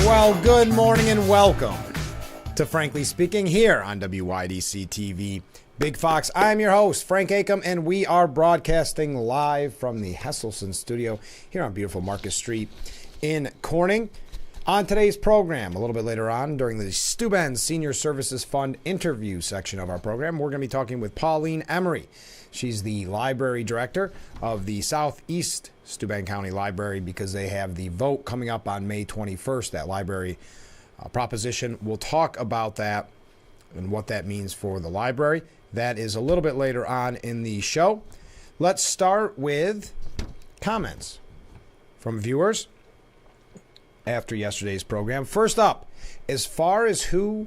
Well, good morning and welcome to Frankly Speaking here on WYDC TV. Big Fox, I'm your host, Frank Acom, and we are broadcasting live from the Hesselson studio here on beautiful Marcus Street in Corning. On today's program, a little bit later on, during the Steuben Senior Services Fund interview section of our program, we're going to be talking with Pauline Emery. She's the library director of the Southeast Steuben County Library because they have the vote coming up on May 21st, that library proposition. We'll talk about that and what that means for the library. That is a little bit later on in the show. Let's start with comments from viewers after yesterday's program. First up, as far as who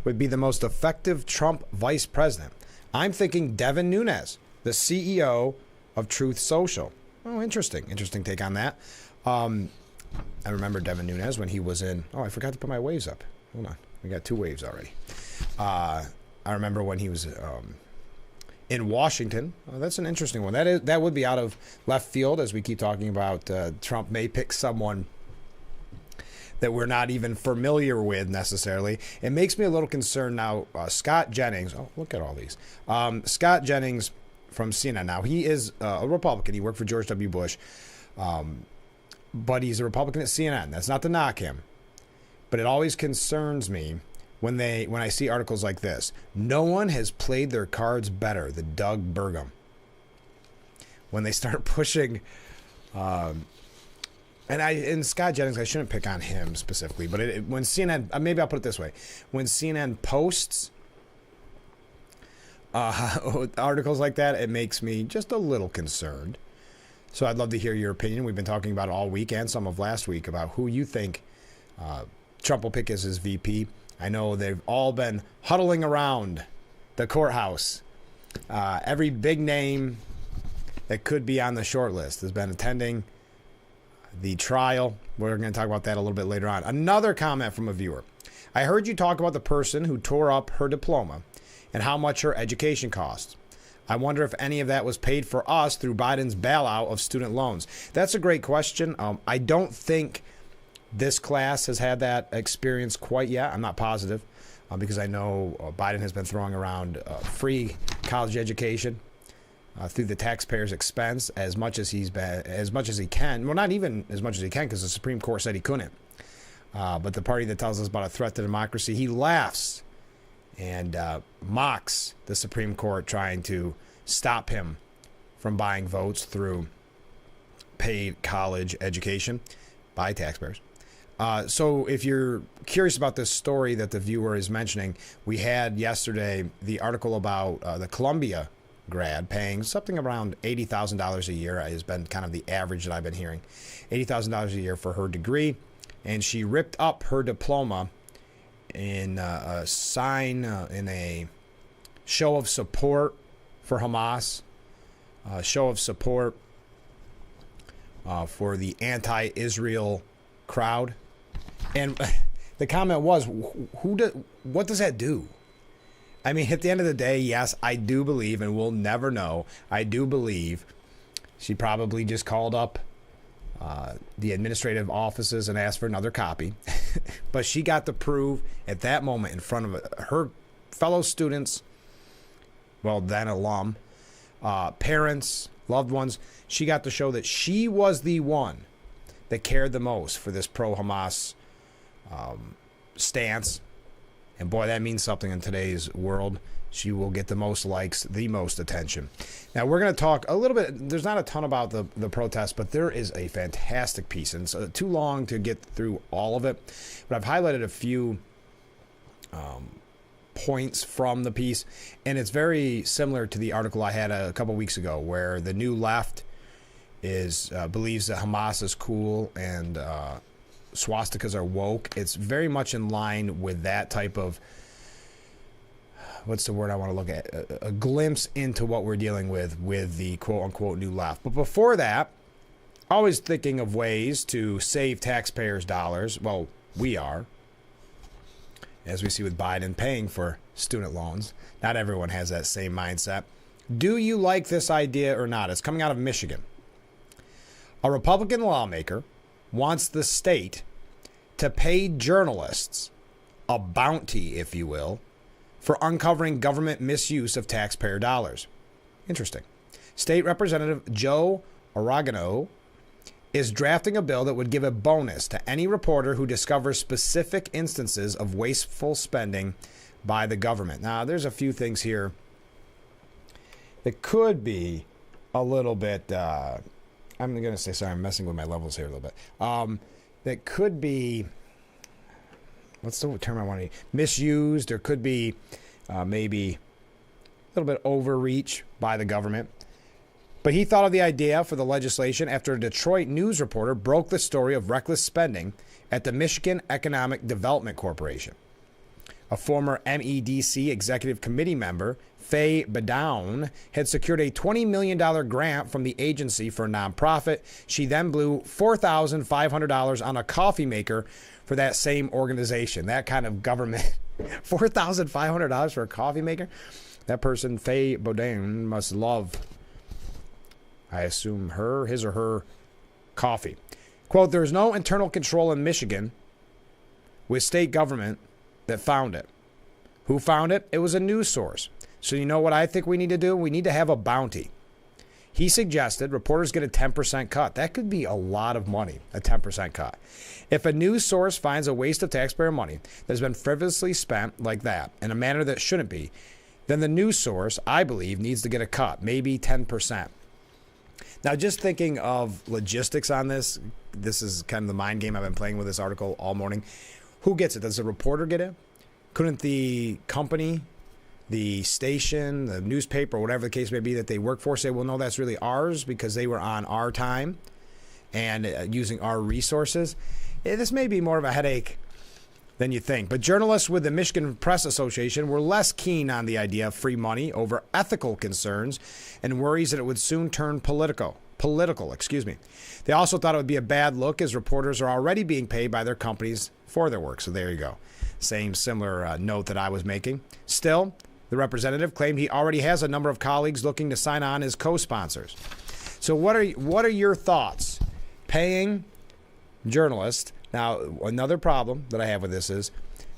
would be the most effective Trump vice president, I'm thinking Devin Nunes, the CEO of Truth Social. Oh, interesting take on that. I remember Devin Nunes when he was in, I forgot to put my waves up. Hold on. We got two waves already. I remember when he was in Washington. Oh, that's an interesting one. That would be out of left field, as we keep talking about Trump may pick someone that we're not even familiar with necessarily. It makes me a little concerned now. Scott Jennings, look at all these. Scott Jennings from CNN. Now, he is a Republican. He worked for George W. Bush, but he's a Republican at CNN. That's not to knock him, but it always concerns me when I see articles like this. No one has played their cards better than Doug Burgum. When they start pushing... And Scott Jennings, I shouldn't pick on him specifically, but when CNN, maybe I'll put it this way. When CNN posts articles like that, it makes me just a little concerned. So I'd love to hear your opinion. We've been talking about it all week and some of last week about who you think Trump will pick as his VP. I know they've all been huddling around the courthouse. Every big name that could be on the short list has been attending the trial. We're going to talk about that a little bit later on. Another comment from a viewer. I heard you talk about the person who tore up her diploma and how much her education costs. I wonder if any of that was paid for us through Biden's bailout of student loans. That's a great question. I don't think this class has had that experience quite yet. I'm not positive because I know Biden has been throwing around free college education through the taxpayers' expense as much as he can. Well, not even as much as he can, because the Supreme Court said he couldn't. But the party that tells us about a threat to democracy, he laughs and mocks the Supreme Court trying to stop him from buying votes through paid college education by taxpayers. So if you're curious about this story that the viewer is mentioning, we had yesterday the article about the Columbia grad paying something around $80,000 a year has been kind of the average that I've been hearing. $80,000 a year for her degree. And she ripped up her diploma in a sign, in a show of support for Hamas, a show of support for the anti-Israel crowd. And the comment was, what does that do? I mean, at the end of the day, yes, I do believe, and we'll never know, I do believe she probably just called up the administrative offices and asked for another copy. But she got to prove at that moment in front of her fellow students, well, then alum, parents, loved ones, she got to show that she was the one that cared the most for this pro-Hamas stance. And boy, that means something in today's world. She will get the most likes, the most attention. Now, we're going to talk a little bit. There's not a ton about the protest, but there is a fantastic piece. And it's too long to get through all of it. But I've highlighted a few points from the piece, and it's very similar to the article I had a couple weeks ago, where the new left believes that Hamas is cool and swastikas are woke. It's very much in line with that type of, what's the word I want to look at? A glimpse into what we're dealing with the quote-unquote new left. But before that, always thinking of ways to save taxpayers' dollars. Well, we are, as we see with Biden paying for student loans. Not everyone has that same mindset. Do you like this idea or not? It's coming out of Michigan. A Republican lawmaker wants the state to pay journalists a bounty, if you will, for uncovering government misuse of taxpayer dollars. Interesting. State Representative Joe Aragano is drafting a bill that would give a bonus to any reporter who discovers specific instances of wasteful spending by the government. Now, there's a few things here that could be a little bit, I'm going to say, sorry, I'm messing with my levels here a little bit. That could be, what's the term I want to use? Misused, or could be maybe a little bit overreach by the government. But he thought of the idea for the legislation after a Detroit news reporter broke the story of reckless spending at the Michigan Economic Development Corporation. A former MEDC executive committee member, Faye Badown, had secured a $20 million grant from the agency for a nonprofit. She then blew $4,500 on a coffee maker for that same organization. That kind of government. $4,500 for a coffee maker? That person, Faye Badown, must love, I assume, his or her coffee. Quote, "There is no internal control in Michigan with state government that found it." Who found it? It was a news source. So you know what I think we need to do? We need to have a bounty. He suggested reporters get a 10% cut. That could be a lot of money, a 10% cut. If a news source finds a waste of taxpayer money that has been frivolously spent like that in a manner that shouldn't be, then the news source, I believe, needs to get a cut, maybe 10%. Now, just thinking of logistics on this is kind of the mind game I've been playing with this article all morning. Who gets it? Does the reporter get it? Couldn't the company, the station, the newspaper, whatever the case may be that they work for say, well, no, that's really ours because they were on our time and using our resources? This may be more of a headache than you think. But journalists with the Michigan Press Association were less keen on the idea of free money over ethical concerns and worries that it would soon turn political. They also thought it would be a bad look as reporters are already being paid by their companies for their work. So there you go. Same similar note that I was making. Still, the representative claimed he already has a number of colleagues looking to sign on as co-sponsors. So what are your thoughts? Paying journalists. Now, another problem that I have with this is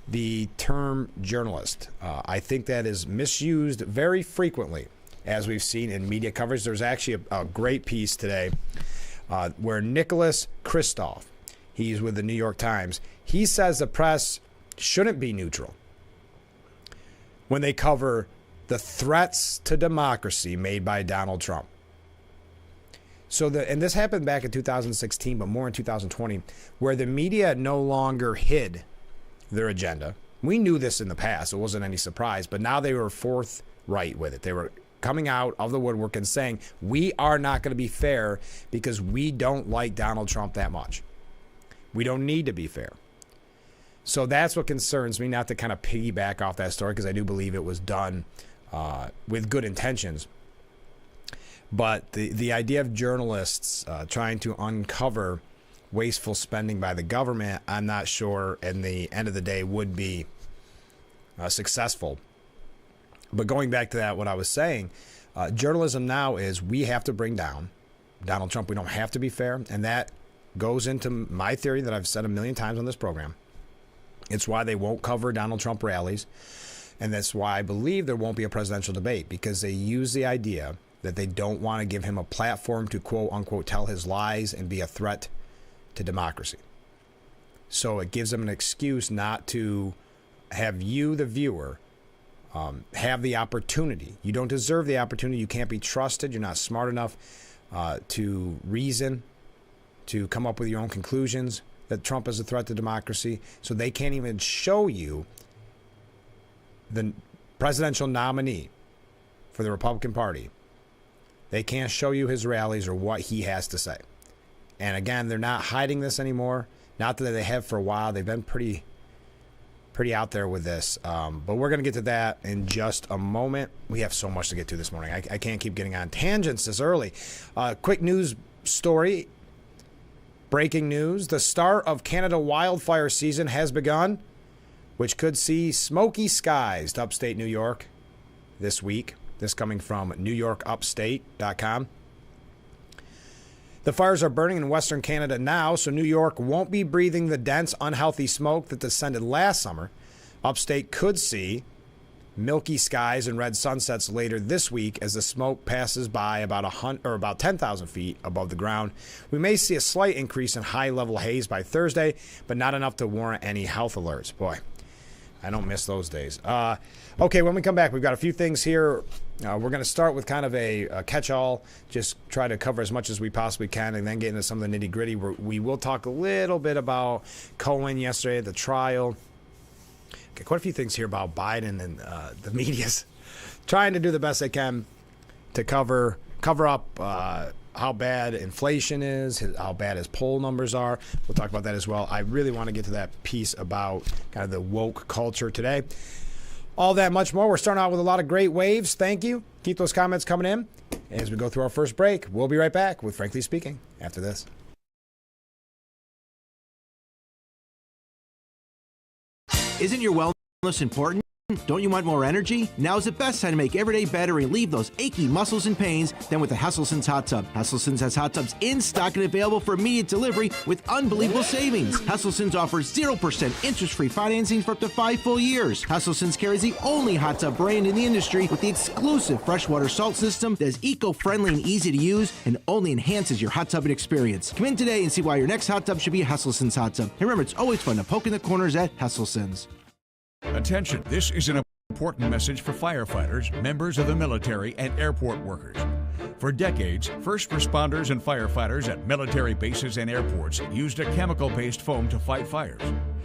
the term journalist. I think that is misused very frequently, as we've seen in media coverage. There's actually a great piece today where Nicholas Kristof, he's with the New York Times, he says the press shouldn't be neutral when they cover the threats to democracy made by Donald Trump. And this happened back in 2016, but more in 2020, where the media no longer hid their agenda. We knew this in the past. It wasn't any surprise, but now they were forthright with it. They were coming out of the woodwork and saying, we are not going to be fair because we don't like Donald Trump that much. We don't need to be fair. So that's what concerns me, not to kind of piggyback off that story, because I do believe it was done with good intentions. But the idea of journalists trying to uncover wasteful spending by the government, I'm not sure in the end of the day would be successful. But going back to that, what I was saying, journalism now is we have to bring down Donald Trump. We don't have to be fair. And that goes into my theory that I've said a million times on this program. It's why they won't cover Donald Trump rallies. And that's why I believe there won't be a presidential debate, because they use the idea that they don't want to give him a platform to quote unquote tell his lies and be a threat to democracy. So it gives them an excuse not to have you, the viewer, have the opportunity. You don't deserve the opportunity. You can't be trusted. You're not smart enough to reason, to come up with your own conclusions that Trump is a threat to democracy. So they can't even show you the presidential nominee for the Republican Party, they can't show you his rallies or what he has to say. And again, they're not hiding this anymore. Not that they have for a while. They've been pretty out there with this. But we're going to get to that in just a moment. We have so much to get to this morning. I can't keep getting on tangents this early. Quick news story. Breaking news. The start of Canada wildfire season has begun, which could see smoky skies to upstate New York this week. This coming from NewYorkUpstate.com. The fires are burning in Western Canada now, so New York won't be breathing the dense, unhealthy smoke that descended last summer. Upstate could see milky skies and red sunsets later this week as the smoke passes by about 10,000 feet above the ground. We may see a slight increase in high-level haze by Thursday, but not enough to warrant any health alerts. Boy, I don't miss those days. Okay, when we come back, we've got a few things here. We're going to start with kind of a catch-all, just try to cover as much as we possibly can, and then get into some of the nitty-gritty. We will talk a little bit about Cohen yesterday, the trial. Okay, quite a few things here about Biden, and the media's trying to do the best they can to cover up how bad inflation is, how bad his poll numbers are. We'll talk about that as well. I really want to get to that piece about kind of the woke culture today. All that much more. We're starting out with a lot of great waves. Thank you. Keep those comments coming in as we go through our first break. We'll be right back with Frankly Speaking after this. Isn't your wellness important? Don't you want more energy? Now's the best time to make every day better and relieve those achy muscles and pains than with the Hesselson's Hot Tub. Hesselson's has hot tubs in stock and available for immediate delivery with unbelievable savings. Hesselson's offers 0% interest-free financing for up to 5 full years. Hesselson's carries the only hot tub brand in the industry with the exclusive freshwater salt system that is eco-friendly and easy to use and only enhances your hot tubbing experience. Come in today and see why your next hot tub should be a Hesselson's hot tub. And remember, it's always fun to poke in the corners at Hesselson's. Attention, this is an important message for firefighters, members of the military, and airport workers. For decades, first responders and firefighters at military bases and airports used a chemical-based foam to fight fires.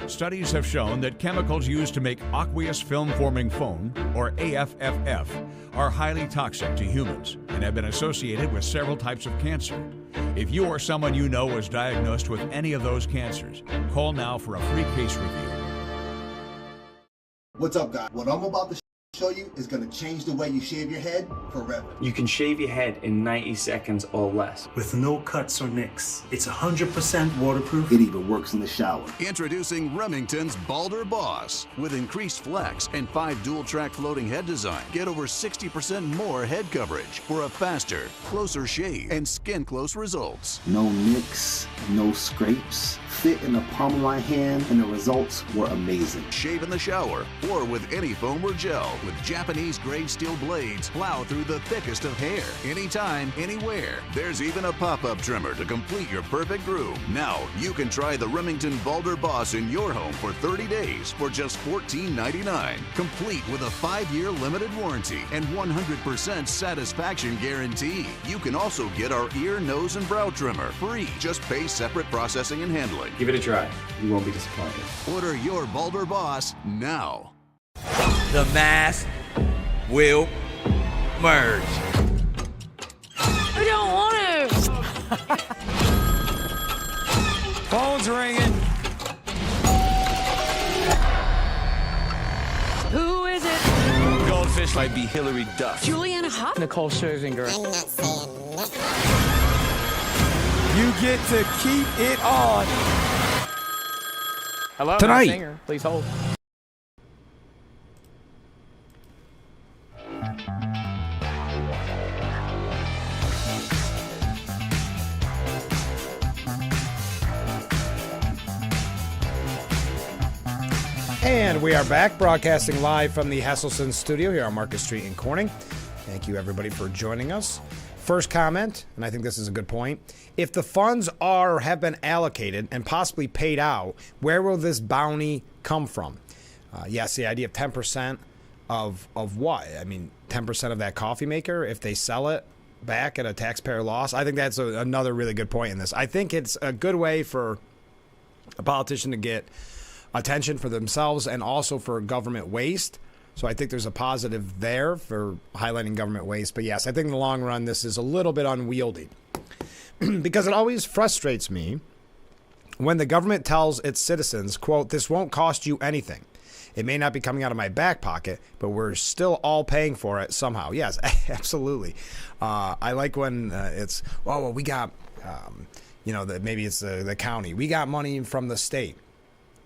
Studies have shown that chemicals used to make aqueous film-forming foam, or AFFF, are highly toxic to humans and have been associated with several types of cancer. If you or someone you know was diagnosed with any of those cancers, call now for a free case review. What's up, guys? What I'm about to show you is going to change the way you shave your head forever. You can shave your head in 90 seconds or less. With no cuts or nicks. It's 100% waterproof. It even works in the shower. Introducing Remington's Balder Boss. With increased flex and 5 dual-track floating head design, get over 60% more head coverage for a faster, closer shave and skin-close results. No nicks, no scrapes. Fit in the palm of my hand, and the results were amazing. Shave in the shower or with any foam or gel. With Japanese-grade steel blades, plow through the thickest of hair. Anytime, anywhere. There's even a pop-up trimmer to complete your perfect groove. Now, you can try the Remington Balder Boss in your home for 30 days for just $14.99. Complete with a 5-year limited warranty and 100% satisfaction guarantee. You can also get our ear, nose, and brow trimmer free. Just pay separate processing and handling. Give it a try. You won't be disappointed. Order your Balder Boss now. The mass will merge. I don't want to. Phone's ringing. Who is it? Goldfish might be Hillary Duff. Juliana Hough? Nicole Scherzinger. I'm not saying nothing. You get to keep it on. Hello, Tonight. Singer. Please hold. And we are back, broadcasting live from the Hesselson studio here on Market Street in Corning. Thank you, everybody, for joining us. First comment, and I think this is a good point. If the funds are or have been allocated and possibly paid out, where will this bounty come from? Yes, the idea of 10% of what? I mean, 10% of that coffee maker, if they sell it back at a taxpayer loss. I think that's another really good point in this. I think it's a good way for a politician to get attention for themselves and also for government waste So I think there's a positive there for highlighting government waste. But yes, I think in the long run, this is a little bit unwieldy because it always frustrates me when the government tells its citizens, quote, this won't cost you anything. It may not be coming out of my back pocket, but we're still all paying for it somehow. Yes, absolutely. I like when it's, well, we got, maybe it's the county. We got money from the state.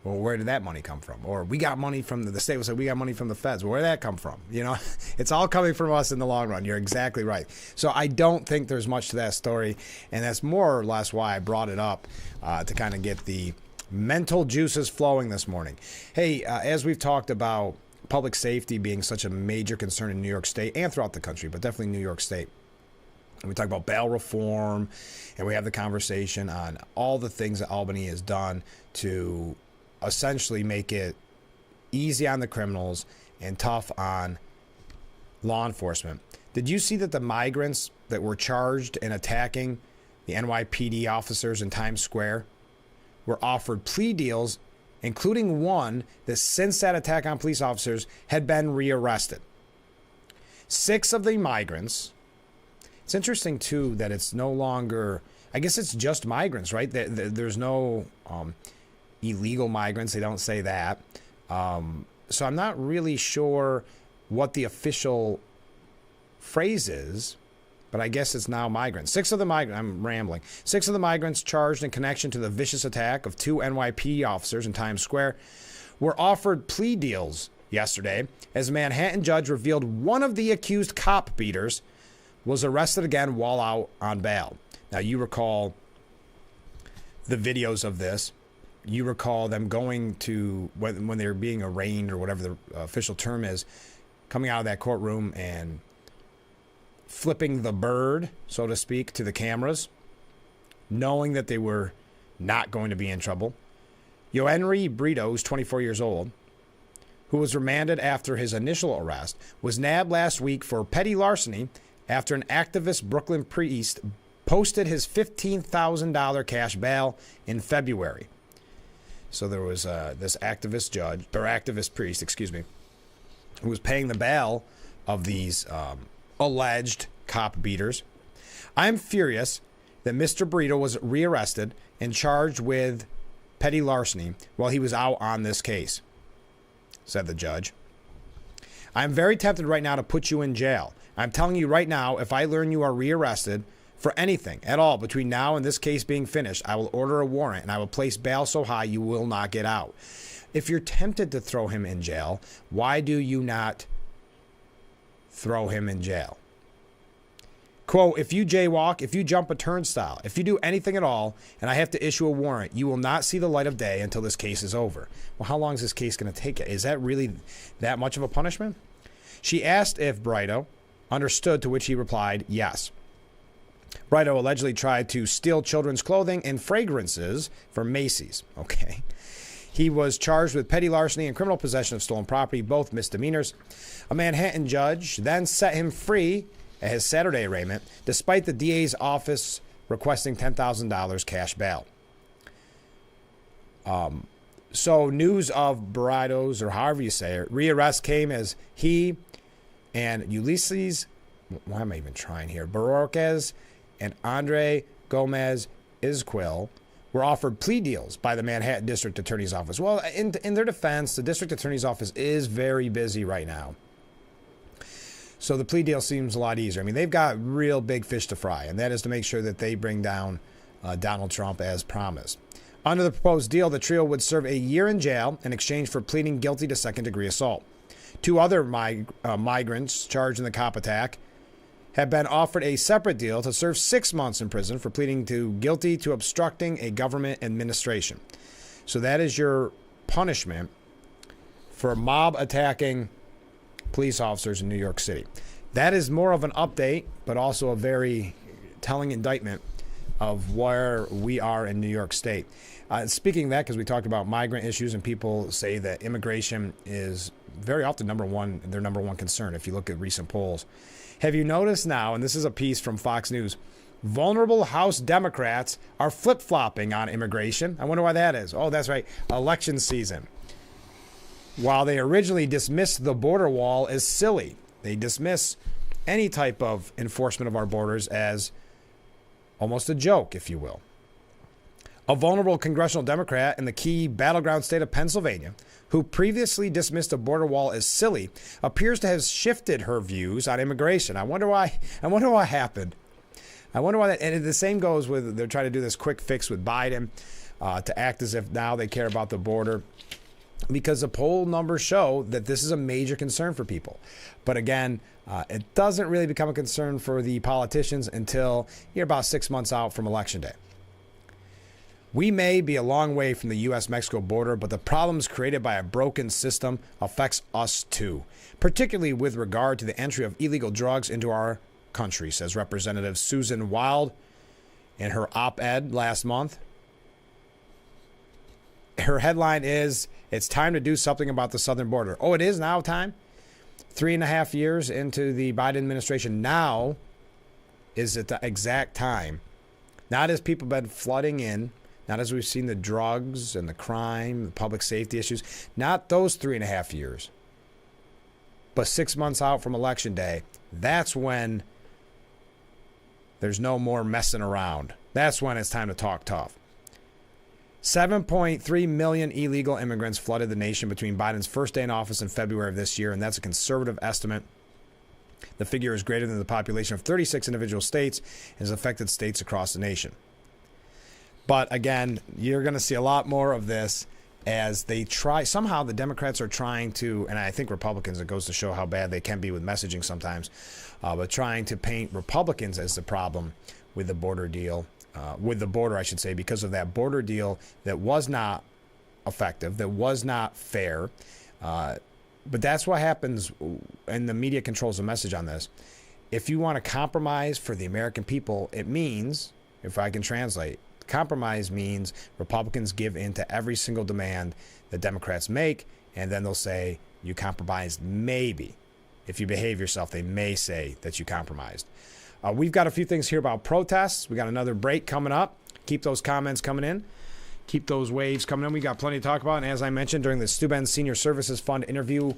Well, where did that money come from? Or we got money from the state will say, we got money from the feds. Well, where did that come from? It's all coming from us in the long run. You're exactly right. So I don't think there's much to that story. And that's more or less why I brought it up to kind of get the mental juices flowing this morning. Hey, as we've talked about public safety being such a major concern in New York State and throughout the country, but definitely New York State. And we talk about bail reform, and we have the conversation on all the things that Albany has done to essentially make it easy on the criminals and tough on law enforcement. Did you see that the migrants that were charged in attacking the NYPD officers in Times Square were offered plea deals, including one that since that attack on police officers had been rearrested? 6 of the migrants. It's interesting, too, that it's no longer, I guess it's just migrants, right? There's no illegal migrants. They don't say that. So I'm not really sure what the official phrase is, but I guess it's now migrants. 6 of the migrants, I'm rambling. 6 of the migrants charged in connection to the vicious attack of 2 NYPD officers in Times Square were offered plea deals yesterday as a Manhattan judge revealed one of the accused cop beaters was arrested again while out on bail. Now, you recall the videos of this. You recall them going to, when they were being arraigned or whatever the official term is, coming out of that courtroom and flipping the bird, so to speak, to the cameras, knowing that they were not going to be in trouble. Yoenri Brito, who's 24 years old, who was remanded after his initial arrest, was nabbed last week for petty larceny after an activist Brooklyn priest posted his $15,000 cash bail in February. So there was this activist priest, who was paying the bail of these alleged cop beaters. I'm furious that Mr. Brito was rearrested and charged with petty larceny while he was out on this case, said the judge. I'm very tempted right now to put you in jail. I'm telling you right now, if I learn you are rearrested for anything at all between now and this case being finished, I will order a warrant and I will place bail so high you will not get out. If you're tempted to throw him in jail, why do you not throw him in jail? Quote, if you jaywalk, if you jump a turnstile, if you do anything at all, and I have to issue a warrant, you will not see the light of day until this case is over. Well, how long is this case going to take? Is that really that much of a punishment? She asked if Brito understood, to which he replied, yes. Brito allegedly tried to steal children's clothing and fragrances from Macy's. Okay. He was charged with petty larceny and criminal possession of stolen property, both misdemeanors. A Manhattan judge then set him free at his Saturday arraignment, despite the DA's office requesting $10,000 cash bail. So news of Brito's, or however you say it, rearrest came as he and Ulysses, why am I even trying here, Barroquez and Andre Gomez Izquil were offered plea deals by the Manhattan District Attorney's Office. Well, in their defense, the District Attorney's Office is very busy right now. So the plea deal seems a lot easier. I mean, they've got real big fish to fry, and that is to make sure that they bring down Donald Trump as promised. Under the proposed deal, the trio would serve a year in jail in exchange for pleading guilty to second-degree assault. 2 other migrants charged in the cop attack have been offered a separate deal to serve 6 months in prison for pleading guilty to obstructing a government administration. So that is your punishment for mob attacking police officers in New York City. That is more of an update, but also a very telling indictment of where we are in New York State. Speaking of that, because we talked about migrant issues and people say that immigration is very often their number one concern if you look at recent polls. Have you noticed now, and this is a piece from Fox News, vulnerable House Democrats are flip-flopping on immigration? I wonder why that is. Oh, that's right, election season. While they originally dismissed the border wall as silly, they dismiss any type of enforcement of our borders as almost a joke, if you will. A vulnerable congressional Democrat in the key battleground state of Pennsylvania, who previously dismissed a border wall as silly, appears to have shifted her views on immigration. I wonder why. I wonder what happened. I wonder why that. And the same goes with, they're trying to do this quick fix with Biden to act as if now they care about the border, because the poll numbers show that this is a major concern for people. But again, it doesn't really become a concern for the politicians until you're about 6 months out from Election Day. We may be a long way from the U.S.-Mexico border, but the problems created by a broken system affects us too, particularly with regard to the entry of illegal drugs into our country, says Representative Susan Wild in her op-ed last month. Her headline is, "It's time to do something about the southern border." Oh, it is now time? 3.5 years into the Biden administration, now is it the exact time. Not as people have been flooding in, not as we've seen the drugs and the crime, the public safety issues, not those 3.5 years, but 6 months out from Election Day. That's when there's no more messing around. That's when it's time to talk tough. 7.3 million illegal immigrants flooded the nation between Biden's first day in office in February of this year, and that's a conservative estimate. The figure is greater than the population of 36 individual states and has affected states across the nation. But again, you're going to see a lot more of this as they try. Somehow the Democrats are trying to, and I think Republicans, it goes to show how bad they can be with messaging sometimes, but trying to paint Republicans as the problem with the border deal. With the border, I should say, because of that border deal that was not effective, that was not fair. But that's what happens, and the media controls the message on this. If you want to compromise for the American people, it means, if I can translate, compromise means Republicans give in to every single demand that Democrats make, and then they'll say, you compromised maybe. If you behave yourself, they may say that you compromised. We've got a few things here about protests. We got another break coming up. Keep those comments coming in. Keep those waves coming in. We got plenty to talk about. And as I mentioned during the Steuben Senior Services Fund interview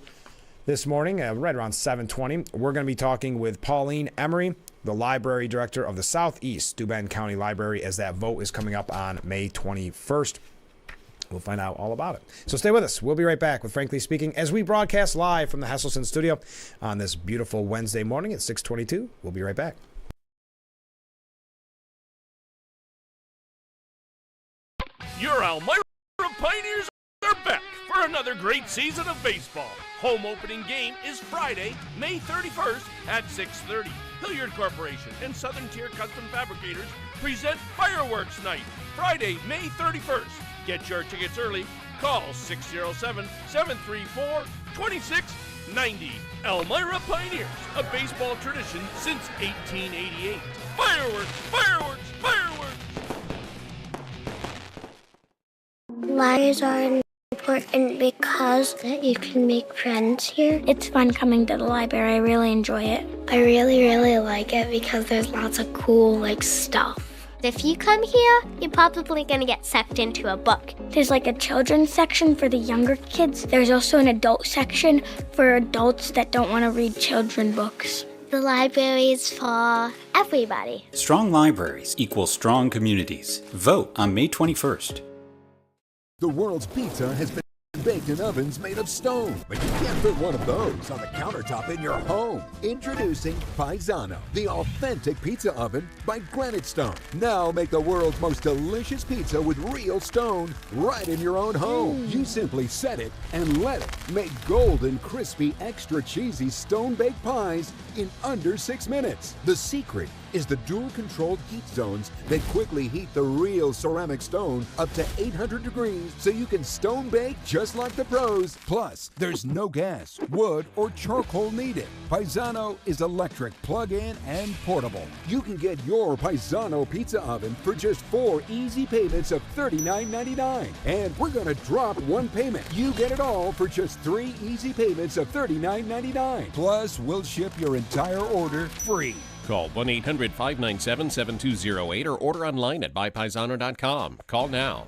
this morning, right around 7:20, we're going to be talking with Pauline Emery, the library director of the Southeast Steuben County Library, as that vote is coming up on May 21st. We'll find out all about it. So stay with us. We'll be right back with Frankly Speaking as we broadcast live from the Hesselson studio on this beautiful Wednesday morning at 6:22. We'll be right back. Your Elmira Pioneers are back for another great season of baseball. Home opening game is Friday, May 31st at 6:30. Hilliard Corporation and Southern Tier Custom Fabricators present Fireworks Night, Friday, May 31st. Get your tickets early. Call 607-734-2690. Elmira Pioneers, a baseball tradition since 1888. Fireworks, fireworks, fireworks! Libraries are important because you can make friends here. It's fun coming to the library. I really enjoy it. I really like it because there's lots of cool, stuff. If you come here, you're probably going to get sucked into a book. There's a children's section for the younger kids. There's also an adult section for adults that don't want to read children's books. The library is for everybody. Strong libraries equal strong communities. Vote on May 21st. The world's pizza has been baked in ovens made of stone, but you can't put one of those on the countertop in your home. Introducing Paisano, the authentic pizza oven by Granite Stone. Now make the world's most delicious pizza with real stone right in your own home. You simply set it and let it make golden, crispy, extra cheesy stone-baked pies in under 6 minutes. The secret is the dual-controlled heat zones that quickly heat the real ceramic stone up to 800 degrees so you can stone bake just like the pros. Plus, there's no gas, wood, or charcoal needed. Paisano is electric, plug-in, and portable. You can get your Paisano pizza oven for just 4 easy payments of $39.99. And we're going to drop one payment. You get it all for just 3 easy payments of $39.99. Plus, we'll ship your entire order free. Call 1-800-597-7208 or order online at buypaisano.com. Call now.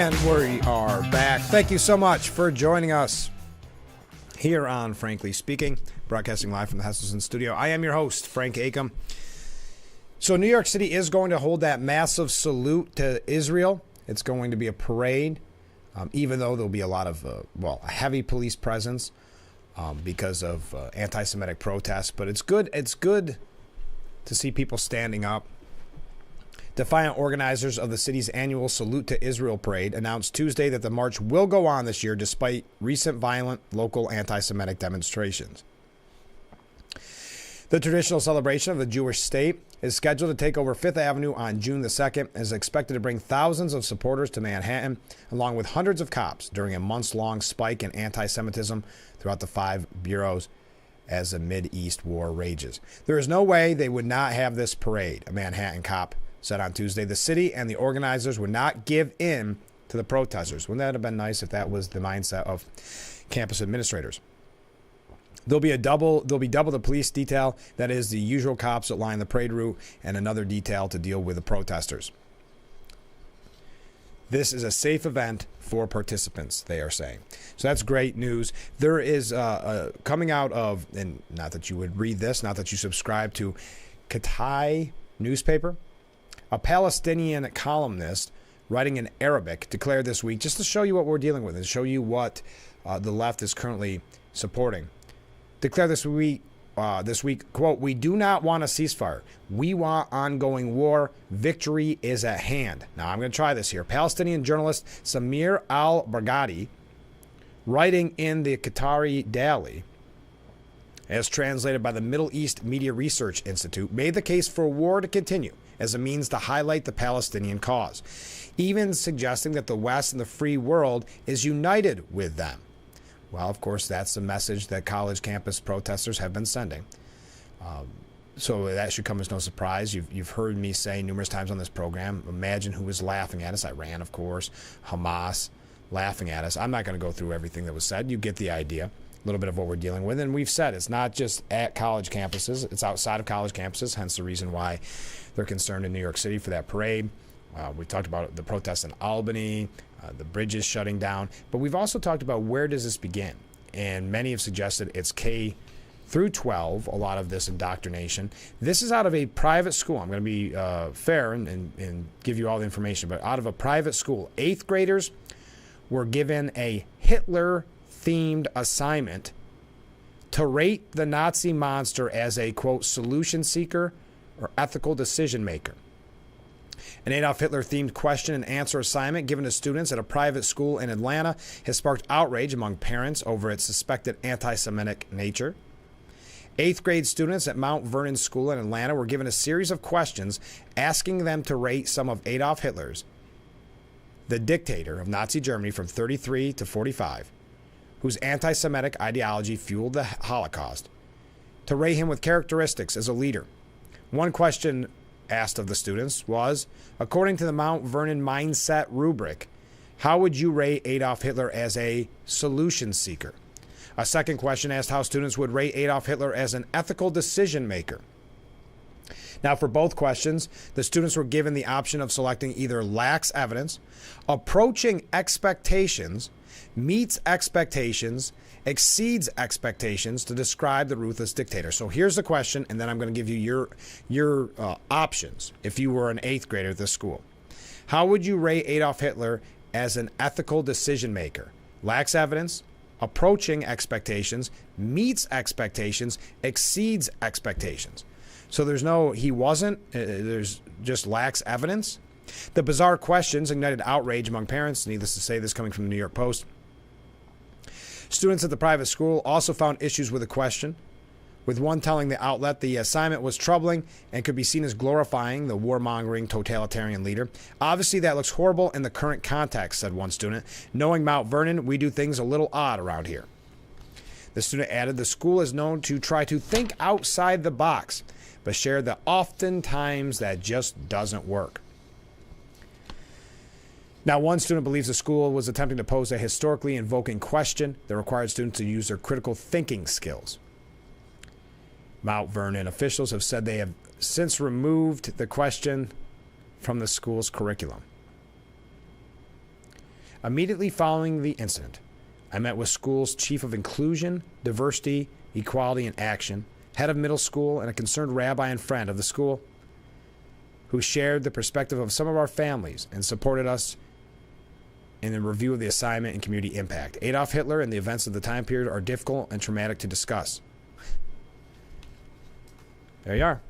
And we are back. Thank you so much for joining us here on Frankly Speaking, broadcasting live from the Hesselson studio. I am your host, Frank Acom. So New York City is going to hold that massive salute to Israel. It's going to be a parade, even though there'll be a lot of, a heavy police presence because of anti-Semitic protests. But it's good to see people standing up. Defiant organizers of the city's annual Salute to Israel parade announced Tuesday that the march will go on this year despite recent violent local anti-Semitic demonstrations. The traditional celebration of the Jewish state is scheduled to take over Fifth Avenue on June the 2nd and is expected to bring thousands of supporters to Manhattan, along with hundreds of cops during a months-long spike in anti-Semitism throughout the 5 boroughs as the Mideast war rages. There is no way they would not have this parade, a Manhattan cop said on Tuesday. The city and the organizers would not give in to the protesters. Wouldn't that have been nice if that was the mindset of campus administrators? There'll be double the police detail, that is the usual cops that line the parade route, and another detail to deal with the protesters. This is a safe event for participants, they are saying. So that's great news. There is coming out of, and not that you would read this, not that you subscribe to Katai newspaper, a Palestinian columnist writing in Arabic declared this week, just to show you what we're dealing with and show you what the left is currently supporting. Declared this week, quote, "We do not want a ceasefire. We want ongoing war. Victory is at hand." Now, I'm going to try this here. Palestinian journalist Samir al-Barghadi, writing in the Qatari Daily, as translated by the Middle East Media Research Institute, made the case for war to continue as a means to highlight the Palestinian cause, even suggesting that the West and the free world is united with them. Well, of course, that's the message that college campus protesters have been sending. So that should come as no surprise. You've heard me say numerous times on this program, imagine who was laughing at us. Iran, of course, Hamas laughing at us. I'm not going to go through everything that was said. You get the idea. A little bit of what we're dealing with. And we've said it's not just at college campuses. It's outside of college campuses, hence the reason why they're concerned in New York City for that parade. We talked about the protests in Albany, the bridges shutting down. But we've also talked about where does this begin? And many have suggested it's K through 12, a lot of this indoctrination. This is out of a private school. I'm going to be fair and give you all the information. But out of a private school, 8th graders were given a Hitler-themed assignment to rate the Nazi monster as a, quote, solution seeker or ethical decision maker. An Adolf Hitler-themed question and answer assignment given to students at a private school in Atlanta has sparked outrage among parents over its suspected anti-Semitic nature. 8th grade students at Mount Vernon School in Atlanta were given a series of questions asking them to rate some of Adolf Hitler's, the dictator of Nazi Germany from 33 to 45, whose anti-Semitic ideology fueled the Holocaust, to rate him with characteristics as a leader. One question asked of the students was, according to the Mount Vernon Mindset rubric, how would you rate Adolf Hitler as a solution seeker? A second question asked how students would rate Adolf Hitler as an ethical decision maker. Now, for both questions, the students were given the option of selecting either lacks evidence, approaching expectations, meets expectations, exceeds expectations to describe the ruthless dictator. So here's the question, and then I'm going to give you your options if you were an 8th grader at this school. How would you rate Adolf Hitler as an ethical decision maker? Lacks evidence, approaching expectations, meets expectations, exceeds expectations. So there's no he wasn't, there's just lacks evidence. The bizarre questions ignited outrage among parents, needless to say, this coming from the New York Post. Students at the private school also found issues with the question, with one telling the outlet the assignment was troubling and could be seen as glorifying the warmongering totalitarian leader. Obviously, that looks horrible in the current context, said one student. Knowing Mount Vernon, we do things a little odd around here. The student added the school is known to try to think outside the box, but shared that oftentimes that just doesn't work. Now, one student believes the school was attempting to pose a historically invoking question that required students to use their critical thinking skills. Mount Vernon officials have said they have since removed the question from the school's curriculum. Immediately following the incident, I met with school's chief of inclusion, diversity, equality, and action, head of middle school, and a concerned rabbi and friend of the school who shared the perspective of some of our families and supported us in the review of the assignment and community impact. Adolf Hitler and the events of the time period are difficult and traumatic to discuss. There you are.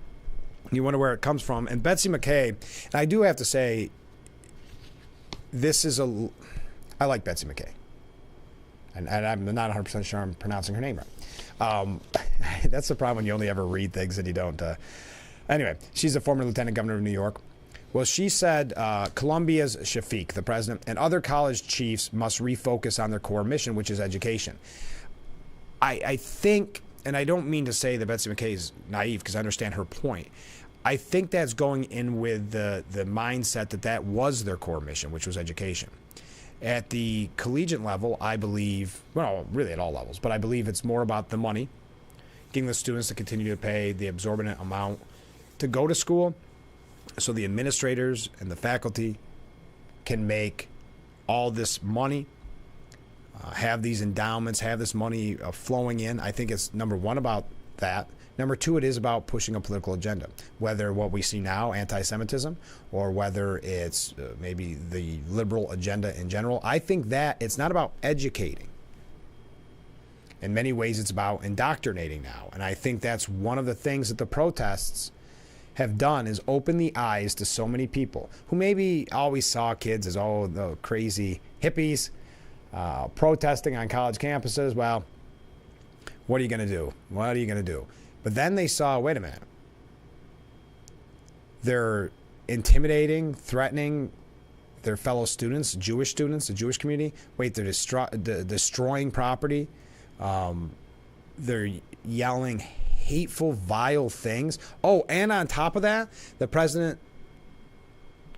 You wonder where it comes from. And Betsy McKay, and I do have to say, I like Betsy McKay. And I'm not 100% sure I'm pronouncing her name right. That's the problem when you only ever read things and you don't. Anyway, she's a former lieutenant governor of New York. Well, she said Columbia's Shafiq, the president, and other college chiefs must refocus on their core mission, which is education. I think, and I don't mean to say that Betsy McKay is naive because I understand her point. I think that's going in with the mindset that was their core mission, which was education. At the collegiate level, I believe, well, really at all levels, but I believe it's more about the money, getting the students to continue to pay the exorbitant amount to go to school so the administrators and the faculty can make all this money, have these endowments, have this money flowing in. I think it's number one about that. Number two, it is about pushing a political agenda, whether what we see now, anti-Semitism, or whether it's maybe the liberal agenda in general. I think that it's not about educating. In many ways, it's about indoctrinating now. And I think that's one of the things that the protests have done is open the eyes to so many people who maybe always saw kids as, oh, the crazy hippies protesting on college campuses. Well, what are you going to do? What are you going to do? But then they saw, wait a minute. They're intimidating, threatening their fellow students, Jewish students, the Jewish community. Wait, they're destroying property. They're yelling hateful, vile things. Oh, and on top of that, the president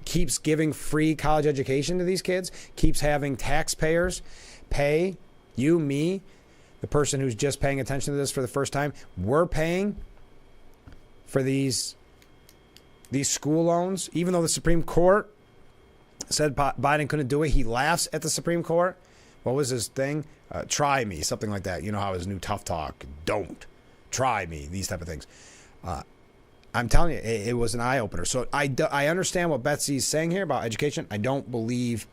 keeps giving free college education to these kids, keeps having taxpayers pay you, me, the person who's just paying attention to this for the first time. We're paying for these school loans, even though the Supreme Court said Biden couldn't do it. He laughs at the Supreme Court. What was his thing? Try me, something like that. You know how his new tough talk, don't try me, these type of things. I'm telling you, it was an eye-opener. So I understand what Betsy's saying here about education. I don't believe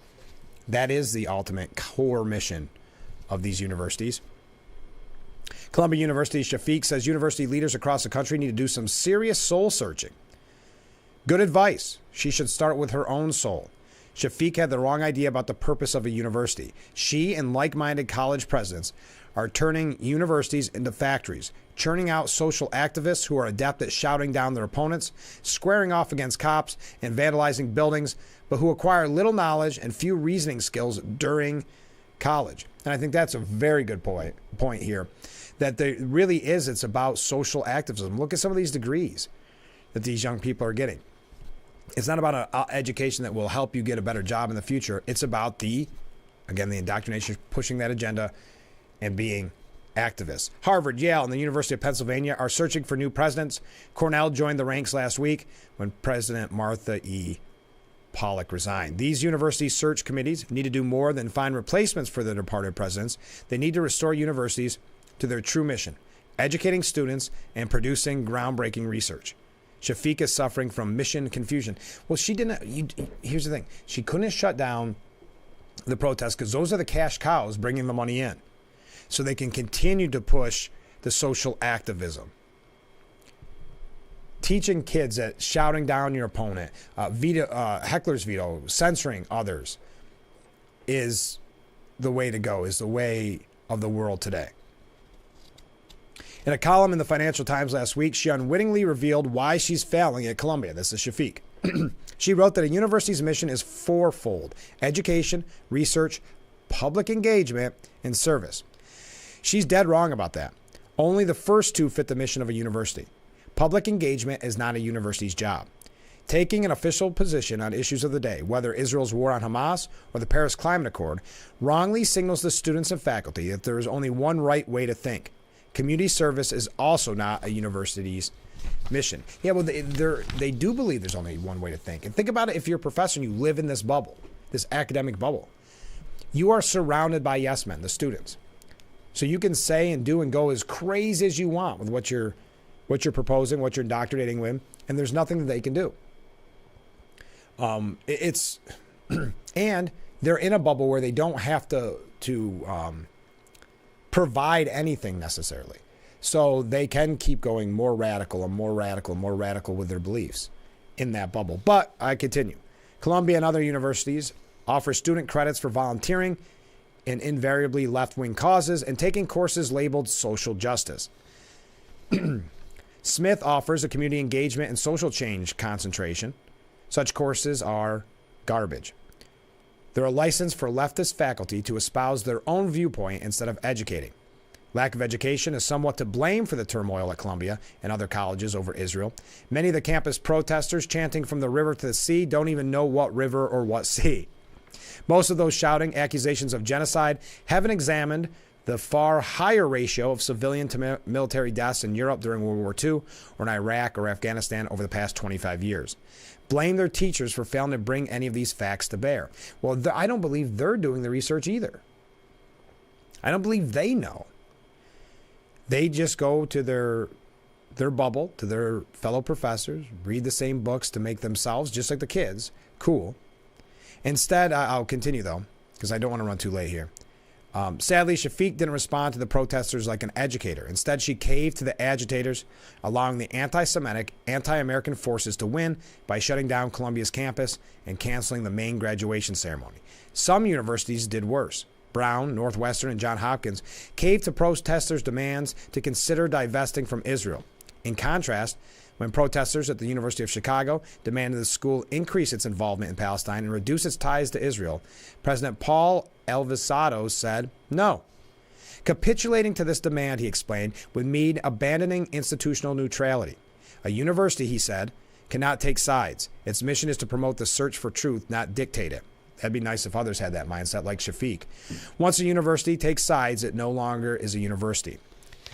that is the ultimate core mission of these universities. Columbia University Shafiq says university leaders across the country need to do some serious soul searching. Good advice. She should start with her own soul. Shafiq had the wrong idea about the purpose of a university. She and like-minded college presidents are turning universities into factories, churning out social activists who are adept at shouting down their opponents, squaring off against cops, and vandalizing buildings, but who acquire little knowledge and few reasoning skills during college. And I think that's a very good point here, that there really is, it's about social activism. Look at some of these degrees that these young people are getting. It's not about an education that will help you get a better job in the future. It's about the indoctrination, pushing that agenda and being activists. Harvard, Yale, and the University of Pennsylvania are searching for new presidents. Cornell joined the ranks last week when President Martha E. Pollock resigned. These university search committees need to do more than find replacements for the departed presidents. They need to restore universities to their true mission, educating students and producing groundbreaking research. Shafiq is suffering from mission confusion. Well, she didn't. Here's the thing. She couldn't shut down the protests because those are the cash cows bringing the money in. So they can continue to push the social activism. Teaching kids that shouting down your opponent, heckler's veto, censoring others is the way to go, is the way of the world today. In a column in the Financial Times last week, she unwittingly revealed why she's failing at Columbia. This is Shafiq. She wrote that a university's mission is fourfold: education, research, public engagement, and service. She's dead wrong about that. Only the first two fit the mission of a university. Public engagement is not a university's job. Taking an official position on issues of the day, whether Israel's war on Hamas or the Paris Climate Accord, wrongly signals to students and faculty that there is only one right way to think. Community service is also not a university's mission. Yeah, well, they do believe there's only one way to think. And think about it, if you're a professor and you live in this bubble, this academic bubble. You are surrounded by yes men, the students. So you can say and do and go as crazy as you want with what you're proposing, what you're indoctrinating with, and there's nothing that they can do. And they're in a bubble where they don't have to provide anything necessarily. So they can keep going more radical and more radical and more radical with their beliefs in that bubble. But I continue. Columbia and other universities offer student credits for volunteering in invariably left-wing causes and taking courses labeled social justice. Smith offers a community engagement and social change concentration. Such courses are garbage. They're a license for leftist faculty to espouse their own viewpoint instead of educating. Lack of education is somewhat to blame for the turmoil at Columbia and other colleges over Israel. Many of the campus protesters chanting from the river to the sea don't even know what river or what sea. Most of those shouting accusations of genocide haven't examined the far higher ratio of civilian to military deaths in Europe during World War II or in Iraq or Afghanistan over the past 25 years. Blame their teachers for failing to bring any of these facts to bear. Well, I don't believe they're doing the research either. I don't believe they know. They just go to their bubble, to their fellow professors, read the same books to make themselves, just like the kids, cool. Instead, I'll continue, though, because I don't want to run too late here. Sadly, Shafiq didn't respond to the protesters like an educator. Instead, she caved to the agitators, allowing the anti-Semitic, anti-American forces to win by shutting down Columbia's campus and canceling the main graduation ceremony. Some universities did worse. Brown, Northwestern, and Johns Hopkins caved to protesters' demands to consider divesting from Israel. In contrast, when protesters at the University of Chicago demanded the school increase its involvement in Palestine and reduce its ties to Israel, President Paul Elvisado said no. Capitulating to this demand, he explained, would mean abandoning institutional neutrality. A university, he said, cannot take sides. Its mission is to promote the search for truth, not dictate it. That'd be nice if others had that mindset, like Shafiq. Once a university takes sides, it no longer is a university.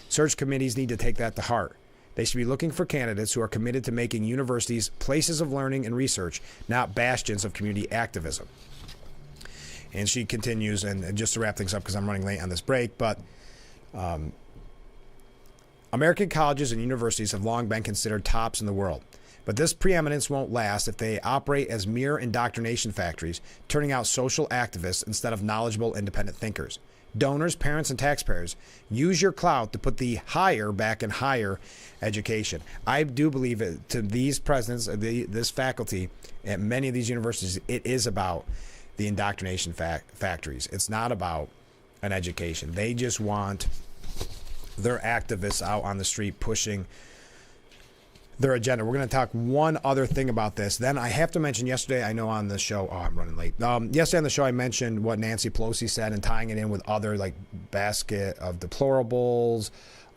Search committees need to take that to heart. They should be looking for candidates who are committed to making universities places of learning and research, not bastions of community activism. And she continues, and just to wrap things up because I'm running late on this break, but American colleges and universities have long been considered tops in the world. But this preeminence won't last if they operate as mere indoctrination factories, turning out social activists instead of knowledgeable, independent thinkers. Donors, parents, and taxpayers, use your clout to put the higher back in higher education. I do believe it, to these presidents, this faculty at many of these universities, it is about the indoctrination factories. It's not about an education. They just want their activists out on the street pushing their agenda. We're going to talk one other thing about this. Then I have to mention yesterday, I know on the show, I'm running late. Yesterday on the show, I mentioned what Nancy Pelosi said and tying it in with other like basket of deplorables,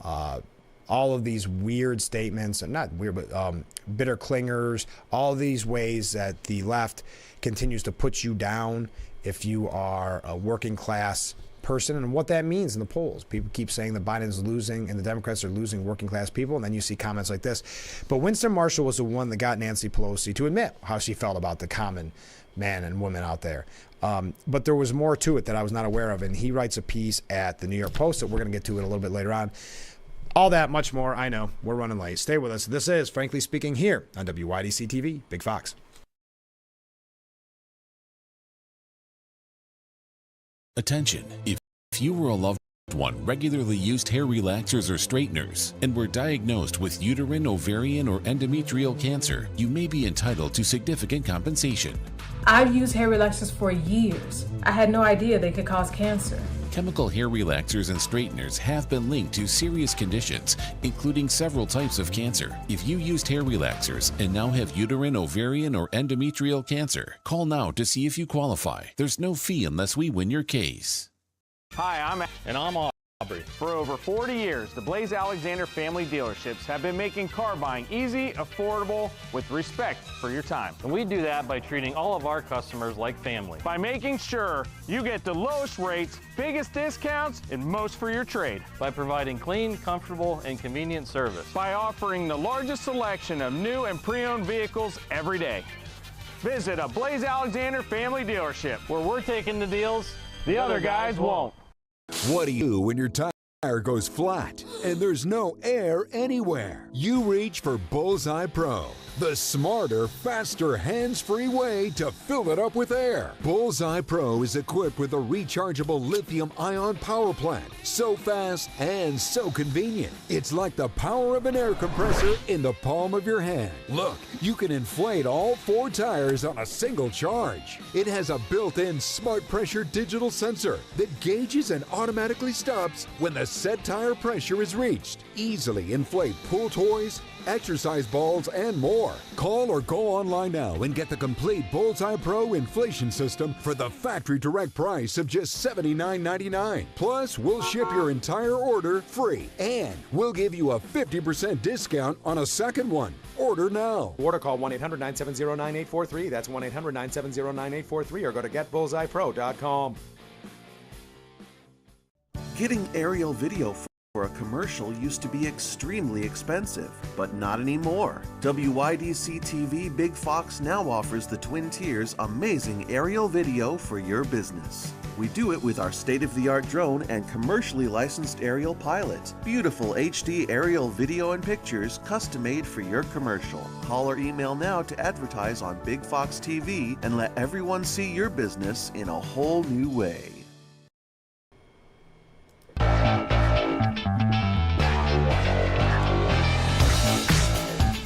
all of these weird statements, and not weird, but bitter clingers, all these ways that the left continues to put you down if you are a working class person, and what that means in the polls. People keep saying that Biden is losing and the Democrats are losing working class people, and then you see comments like this. But Winston Marshall was the one that got Nancy Pelosi to admit how she felt about the common man and woman out there. But there was more to it that I was not aware of, and he writes a piece at the New York Post that we're going to get to it a little bit later on. All that, much more. I know, we're running late. Stay with us. This is Frankly Speaking here on WYDC TV, Big Fox. Attention, if you or a loved one regularly used hair relaxers or straighteners and were diagnosed with uterine, ovarian, or endometrial cancer, you may be entitled to significant compensation. I've used hair relaxers for years. I had no idea they could cause cancer. Chemical hair relaxers and straighteners have been linked to serious conditions, including several types of cancer. If you used hair relaxers and now have uterine, ovarian, or endometrial cancer, call now to see if you qualify. There's no fee unless we win your case. Hi, I'm Aubrey. For over 40 years, the Blaze Alexander family dealerships have been making car buying easy, affordable, with respect for your time. And we do that by treating all of our customers like family. By making sure you get the lowest rates, biggest discounts, and most for your trade. By providing clean, comfortable, and convenient service. By offering the largest selection of new and pre-owned vehicles every day. Visit a Blaze Alexander family dealership, where we're taking the deals The other guys won't. What do you do when your tire goes flat and there's no air anywhere? You reach for Bullseye Pro, the smarter, faster, hands-free way to fill it up with air. Bullseye Pro is equipped with a rechargeable lithium-ion power plant. So fast and so convenient. It's like the power of an air compressor in the palm of your hand. Look, you can inflate all 4 tires on a single charge. It has a built-in smart pressure digital sensor that gauges and automatically stops when the set tire pressure is reached. Easily inflate pool toys, exercise balls, and more. Call or go online now and get the complete Bullseye Pro inflation system for the factory direct price of just $79.99. Plus, we'll ship your entire order free, and we'll give you a 50% discount on a second one. Order now. Order call 1-800-970-9843. That's 1-800-970-9843, or go to getbullseyepro.com. Getting aerial video for a commercial used to be extremely expensive, but not anymore. WYDC TV Big Fox now offers the Twin Tiers amazing aerial video for your business. We do it with our state-of-the-art drone and commercially licensed aerial pilot. Beautiful HD aerial video and pictures custom-made for your commercial. Call or email now to advertise on Big Fox TV and let everyone see your business in a whole new way.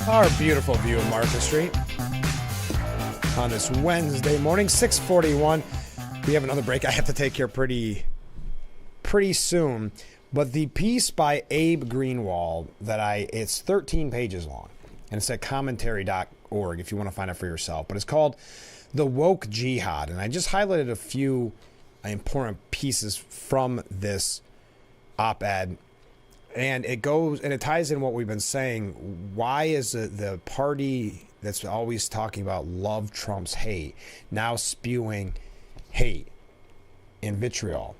Our beautiful view of Market Street on this Wednesday morning, 6:41. We have another break I have to take here pretty soon. But the piece by Abe Greenwald it's 13 pages long, and it's at commentary.org if you want to find it for yourself. But it's called The Woke Jihad, and I just highlighted a few important pieces from this op-ed. And it goes and it ties in what we've been saying. Why is the party that's always talking about love trumps hate now spewing hate and vitriol?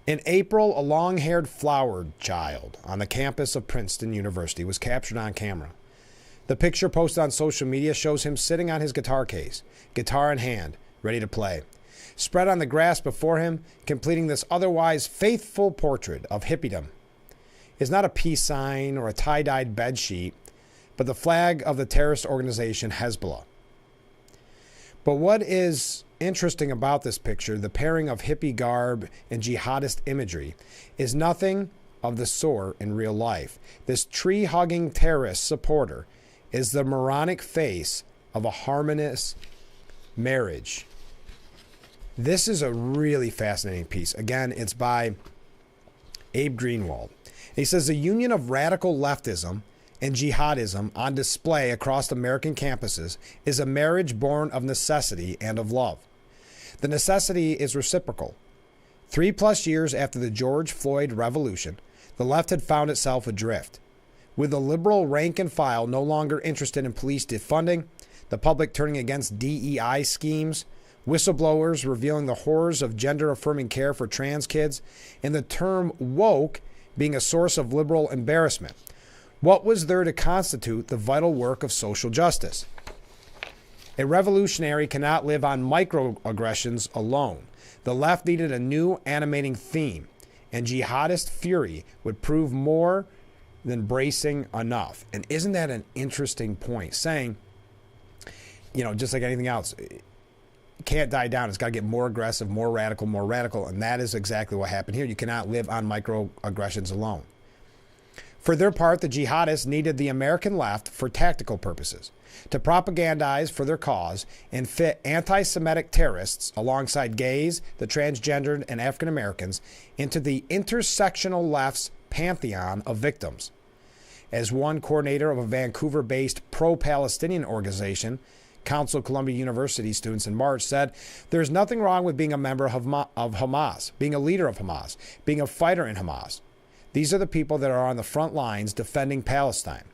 In April, a long-haired flower child on the campus of Princeton University was captured on camera. The picture posted on social media shows him sitting on his guitar case, guitar in hand, ready to play. Spread on the grass before him, completing this otherwise faithful portrait of hippiedom, is not a peace sign or a tie-dyed bedsheet, but the flag of the terrorist organization Hezbollah. But what is interesting about this picture, the pairing of hippie garb and jihadist imagery, is nothing of the sort in real life. This tree-hugging terrorist supporter is the moronic face of a harmonious marriage. This is a really fascinating piece. Again, it's by Abe Greenwald. He says the union of radical leftism and jihadism on display across American campuses is a marriage born of necessity and of love. The necessity is reciprocal. 3+ years after the George Floyd revolution, the left had found itself adrift. With the liberal rank and file no longer interested in police defunding, the public turning against DEI schemes, whistleblowers revealing the horrors of gender-affirming care for trans kids, and the term woke being a source of liberal embarrassment. What was there to constitute the vital work of social justice? A revolutionary cannot live on microaggressions alone. The left needed a new animating theme, and jihadist fury would prove more than bracing enough. And isn't that an interesting point? Saying, just like anything else, it can't die down. It's got to get more aggressive, more radical, and that is exactly what happened here. You cannot live on microaggressions alone. For their part, the jihadists needed the American left for tactical purposes, to propagandize for their cause and fit anti-Semitic terrorists alongside gays, the transgendered, and African Americans into the intersectional left's pantheon of victims. As one coordinator of a Vancouver-based pro-Palestinian organization, Council Columbia University students in March, said, there's nothing wrong with being a member of Hamas, being a leader of Hamas, being a fighter in Hamas. These are the people that are on the front lines defending Palestine.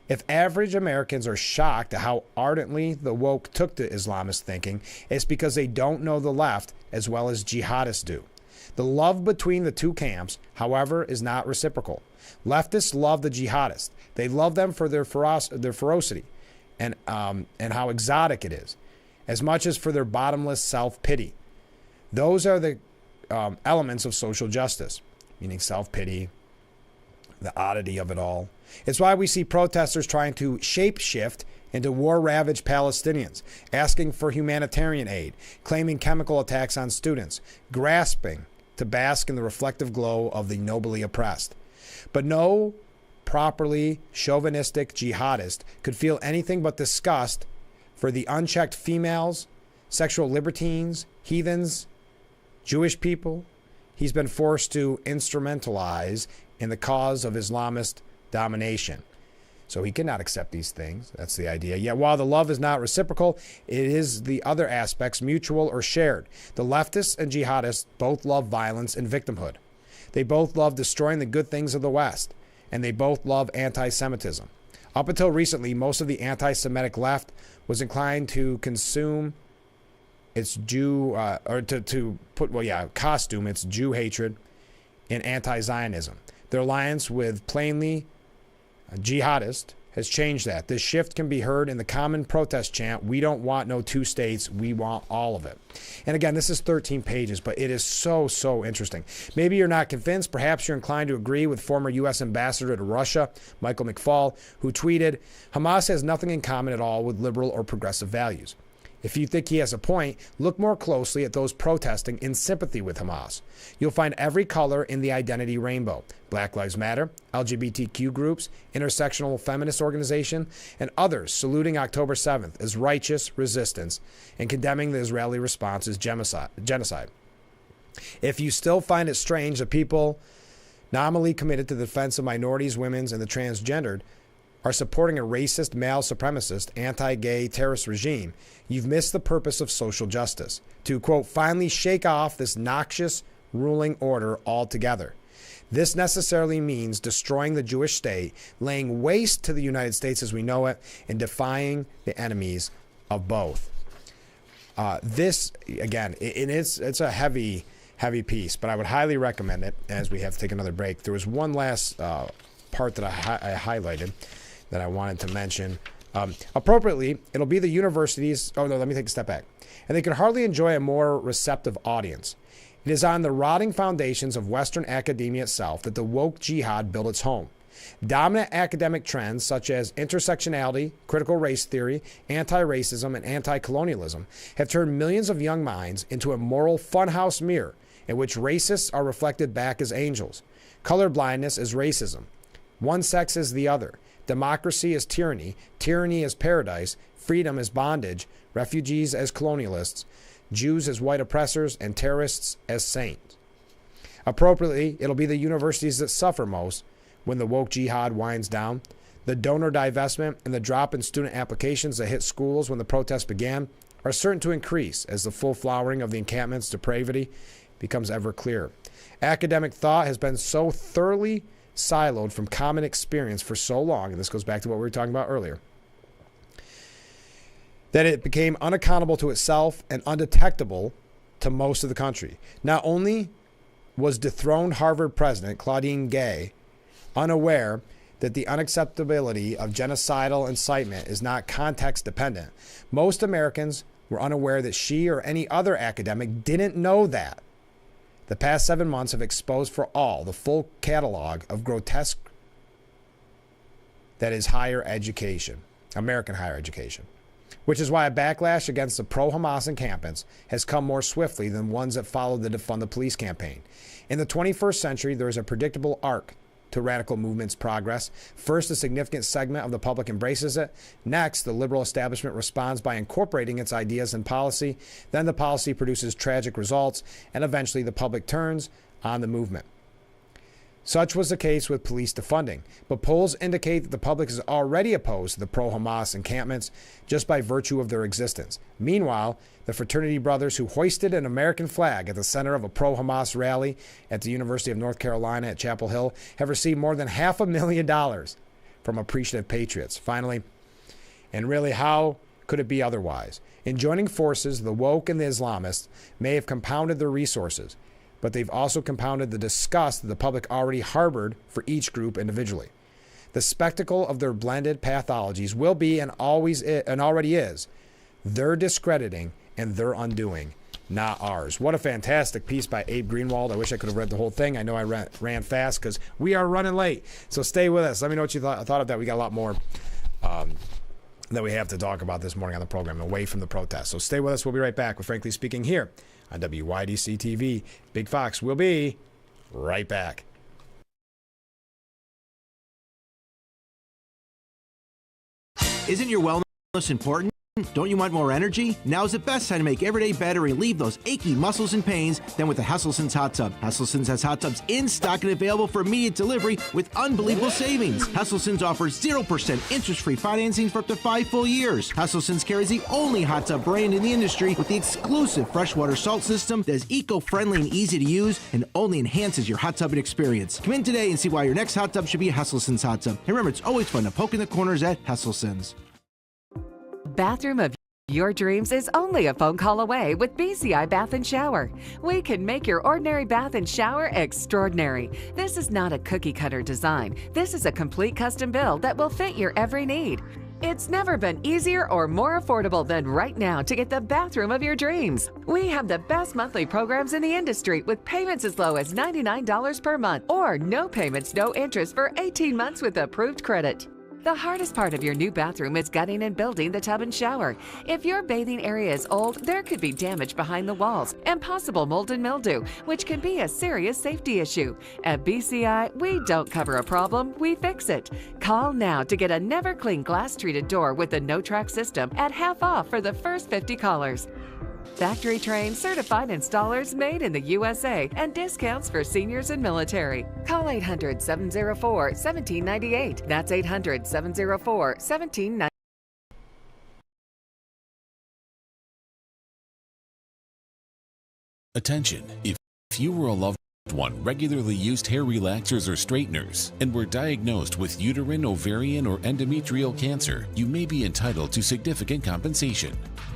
If average Americans are shocked at how ardently the woke took to Islamist thinking, it's because they don't know the left as well as jihadists do. The love between the two camps, however, is not reciprocal. Leftists love the jihadists. They love them for their ferocity and how exotic it is, as much as for their bottomless self-pity. Those are the elements of social justice, meaning self-pity, the oddity of it all. It's why we see protesters trying to shape-shift into war-ravaged Palestinians, asking for humanitarian aid, claiming chemical attacks on students, grasping to bask in the reflective glow of the nobly oppressed. But no properly chauvinistic jihadist could feel anything but disgust for the unchecked females, sexual libertines, heathens, Jewish people he's been forced to instrumentalize in the cause of Islamist domination. So he cannot accept these things. That's the idea. Yet while the love is not reciprocal, it is the other aspects mutual or shared. The leftists and jihadists both love violence and victimhood. They both love destroying the good things of the West, and they both love anti-Semitism. Up until recently, most of the anti-Semitic left was inclined to consume its Jew, costume its Jew hatred in anti-Zionism. Their alliance with plainly jihadist has changed that. This shift can be heard in the common protest chant, "We don't want no two states, we want all of it." And again, this is 13 pages, but it is so, so interesting. Maybe you're not convinced. Perhaps you're inclined to agree with former U.S. Ambassador to Russia, Michael McFaul, who tweeted, "Hamas has nothing in common at all with liberal or progressive values." If you think he has a point, look more closely at those protesting in sympathy with Hamas. You'll find every color in the identity rainbow: Black Lives Matter, LGBTQ groups, intersectional feminist organization, and others saluting October 7th as righteous resistance and condemning the Israeli response as genocide. If you still find it strange that people nominally committed to the defense of minorities, women's, and the transgendered are supporting a racist, male supremacist, anti-gay terrorist regime, you've missed the purpose of social justice: to, quote, finally shake off this noxious ruling order altogether. This necessarily means destroying the Jewish state, laying waste to the United States as we know it, and defying the enemies of both. This, again, it's a heavy piece, but I would highly recommend it as we have to take another break. There was one last part that I highlighted that I wanted to mention. Appropriately, it'll be the universities. Oh, no, let me take a step back. And they could hardly enjoy a more receptive audience. It is on the rotting foundations of Western academia itself that the woke jihad built its home. Dominant academic trends such as intersectionality, critical race theory, anti-racism, and anti-colonialism have turned millions of young minds into a moral funhouse mirror in which racists are reflected back as angels. Colorblindness is racism. One sex is the other. Democracy is tyranny. Tyranny is paradise. Freedom is bondage. Refugees as colonialists. Jews as white oppressors. And terrorists as saints. Appropriately, it'll be the universities that suffer most when the woke jihad winds down. The donor divestment and the drop in student applications that hit schools when the protests began are certain to increase as the full flowering of the encampment's depravity becomes ever clearer. Academic thought has been so thoroughly siloed from common experience for so long, and this goes back to what we were talking about earlier, that it became unaccountable to itself and undetectable to most of the country. Not only was dethroned Harvard president Claudine Gay unaware that the unacceptability of genocidal incitement is not context dependent, most Americans were unaware that she or any other academic didn't know that. The past 7 months have exposed for all the full catalog of grotesque that is higher education, American higher education, which is why a backlash against the pro-Hamas encampments has come more swiftly than ones that followed the Defund the Police campaign. In the 21st century, there is a predictable arc to radical movement's progress. First, a significant segment of the public embraces it. Next, the liberal establishment responds by incorporating its ideas in policy. Then the policy produces tragic results, and eventually the public turns on the movement. Such was the case with police defunding, but polls indicate that the public is already opposed to the pro-Hamas encampments just by virtue of their existence. Meanwhile, the fraternity brothers who hoisted an American flag at the center of a pro-Hamas rally at the University of North Carolina at Chapel Hill have received more than $500,000 from appreciative patriots. Finally, and really, how could it be otherwise? In joining forces, the woke and the Islamists may have compounded their resources, but they've also compounded the disgust that the public already harbored for each group individually. The spectacle of their blended pathologies will be and already is their discrediting and their undoing not ours. What a fantastic piece by Abe Greenwald. I wish I could have read the whole thing. I know I ran fast because we are running late. So stay with us. Let me know what you thought of that. We got a lot more that we have to talk about this morning on the program, away from the protest. So stay with us. We'll be right back with Frankly Speaking here on WYDC TV. Big Fox will be right back. Isn't your wellness important? Don't you want more energy? Now's the best time to make every day better and relieve those achy muscles and pains than with the Hesselsen's Hot Tub. Hesselsen's has hot tubs in stock and available for immediate delivery with unbelievable savings. Hesselsen's offers 0% interest-free financing for up to 5 full years. Hesselsen's carries the only hot tub brand in the industry with the exclusive freshwater salt system that is eco-friendly and easy to use and only enhances your hot tubbing experience. Come in today and see why your next hot tub should be a Hesselsen's hot tub. And remember, it's always fun to poke in the corners at Hesselsen's. Bathroom of your dreams is only a phone call away with BCI Bath and Shower. We can make your ordinary bath and shower extraordinary. This is not a cookie cutter design. This is a complete custom build that will fit your every need. It's never been easier or more affordable than right now to get the bathroom of your dreams. We have the best monthly programs in the industry with payments as low as $99 per month or no payments, no interest for 18 months with approved credit. The hardest part of your new bathroom is gutting and building the tub and shower. If your bathing area is old, there could be damage behind the walls and possible mold and mildew, which can be a serious safety issue. At BCI, we don't cover a problem, we fix it. Call now to get a never clean glass treated door with the no-track system at half off for the first 50 callers. Factory trained, certified installers made in the USA and discounts for seniors and military. Call 800-704-1798. That's 800-704-1798. Attention, if you were a loved one regularly used hair relaxers or straighteners and were diagnosed with uterine, ovarian, or endometrial cancer, you may be entitled to significant compensation.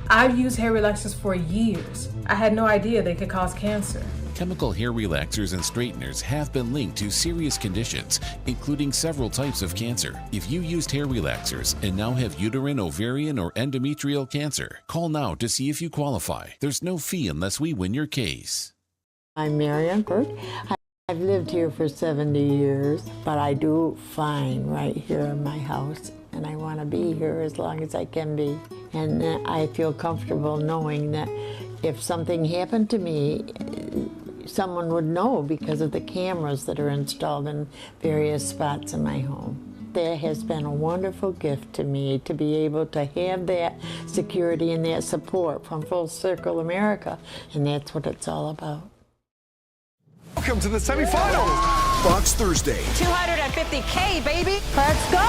I've used hair relaxers for years. I had no idea they could cause cancer. Chemical hair relaxers and straighteners have been linked to serious conditions, including several types of cancer. If you used hair relaxers and now have uterine, ovarian, or endometrial cancer, call now to see if you qualify. There's no fee unless we win your case. I'm Marianne Burke. I've lived here for 70 years, but I do fine right here in my house, and I want to be here as long as I can be. And I feel comfortable knowing that if something happened to me, someone would know because of the cameras that are installed in various spots in my home. That has been a wonderful gift to me to be able to have that security and that support from Full Circle America, and that's what it's all about. Welcome to the semifinals. Fox Thursday. $250K, baby. Let's go!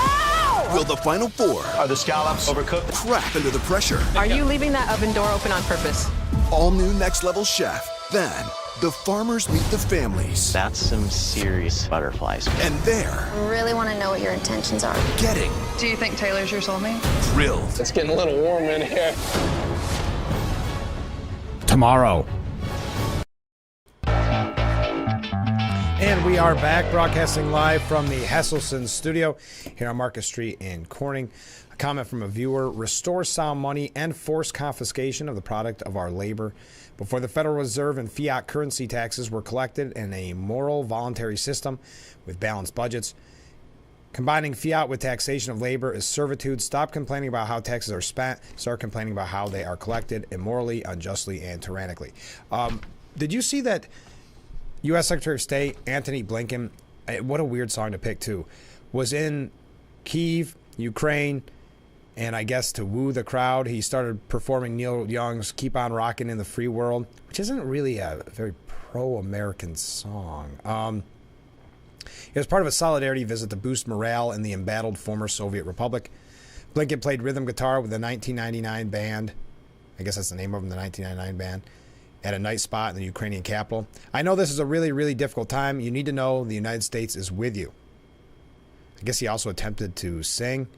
Will the Final Four Are the scallops overcooked? crack under the pressure? Are you leaving that oven door open on purpose? All new Next Level Chef. Then, the farmers meet the families. That's some serious butterflies. And they're I really want to know what your intentions are. getting Do you think Taylor's your soulmate? grilled. It's getting a little warm in here. Tomorrow. And we are back broadcasting live from the Hesselson studio here on Market Street in Corning. A comment from a viewer: restore sound money and force confiscation of the product of our labor. Before the Federal Reserve and fiat currency taxes were collected in a moral, voluntary system with balanced budgets. Combining fiat with taxation of labor is servitude. Stop complaining about how taxes are spent. Start complaining about how they are collected immorally, unjustly, and tyrannically. Did you see that U.S. Secretary of State Antony Blinken, what a weird song to pick too, was in Kyiv, Ukraine, and I guess to woo the crowd, he started performing Neil Young's Keep On Rockin' in the Free World, which isn't really a very pro-American song. It was part of a solidarity visit to boost morale in the embattled former Soviet republic. Blinken played rhythm guitar with the 1999 band, I guess that's the name of them, the 1999 band, at a night spot in the Ukrainian capital. I know this is a really, really difficult time. You need to know the United States is with you. I guess he also attempted to sing.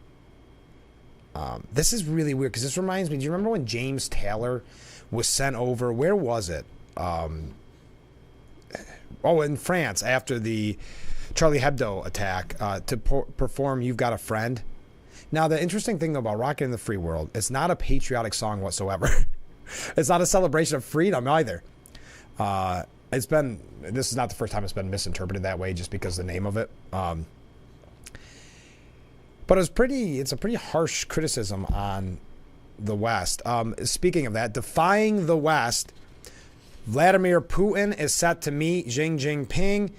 This is really weird because this reminds me, do you remember when James Taylor was sent over, where was it? In France after the Charlie Hebdo attack to perform You've Got a Friend. Now, the interesting thing about Rockin' in the Free World, it's not a patriotic song whatsoever. It's not a celebration of freedom either. This is not the first time it's been misinterpreted that way just because of the name of it. But it's a pretty harsh criticism on the West. Speaking of that, defying the West, Vladimir Putin is set to meet Xi Jinping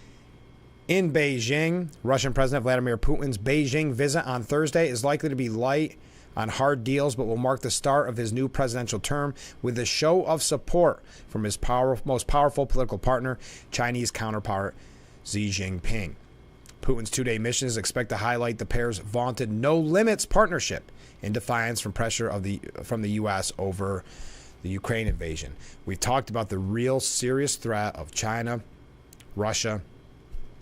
in Beijing. Russian President Vladimir Putin's Beijing visit on Thursday is likely to be light on hard deals, but will mark the start of his new presidential term with a show of support from his most powerful political partner, Chinese counterpart Xi Jinping. Putin's two-day mission is expected to highlight the pair's vaunted no-limits partnership in defiance from pressure from the U.S. over the Ukraine invasion. We've talked about the real serious threat of China, Russia,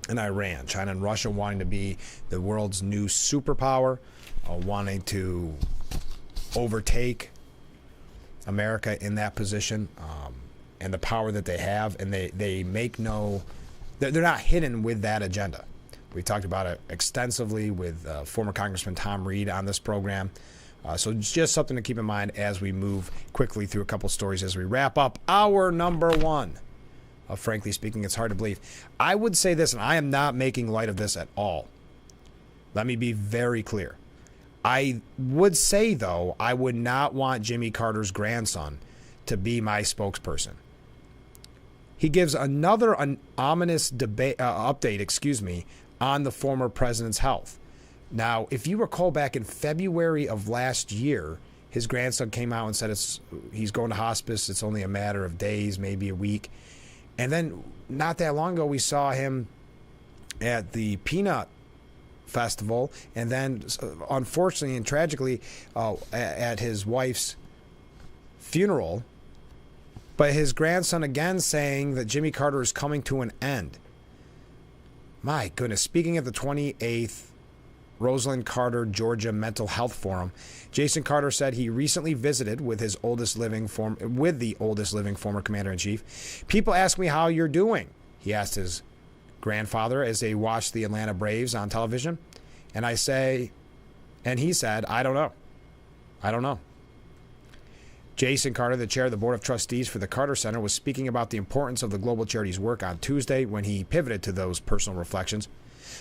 and Iran. China and Russia wanting to be the world's new superpower, wanting to overtake America in that position, and the power that they have, and they're not hidden with that agenda. We talked about it extensively with former Congressman Tom Reed on this program. So it's just something to keep in mind as we move quickly through a couple stories as we wrap up our number one. Frankly speaking, it's hard to believe. I would say this, and I am not making light of this at all. Let me be very clear. I would say, though, I would not want Jimmy Carter's grandson to be my spokesperson. He gives another ominous update, on the former president's health. Now, if you recall back in February of last year, his grandson came out and said he's going to hospice. It's only a matter of days, maybe a week. And then not that long ago, we saw him at the Peanut Festival, and then unfortunately and tragically at his wife's funeral. But his grandson again saying that Jimmy Carter is coming to an end. My goodness. Speaking at the 28th Rosalind Carter, Georgia Mental Health Forum, Jason Carter said he recently visited with the oldest living former commander-in-chief. People ask me how you're doing, he asked his grandfather as they watched the Atlanta Braves on television. And he said, I don't know. Jason Carter, the chair of the Board of Trustees for the Carter Center, was speaking about the importance of the global charity's work on Tuesday when he pivoted to those personal reflections.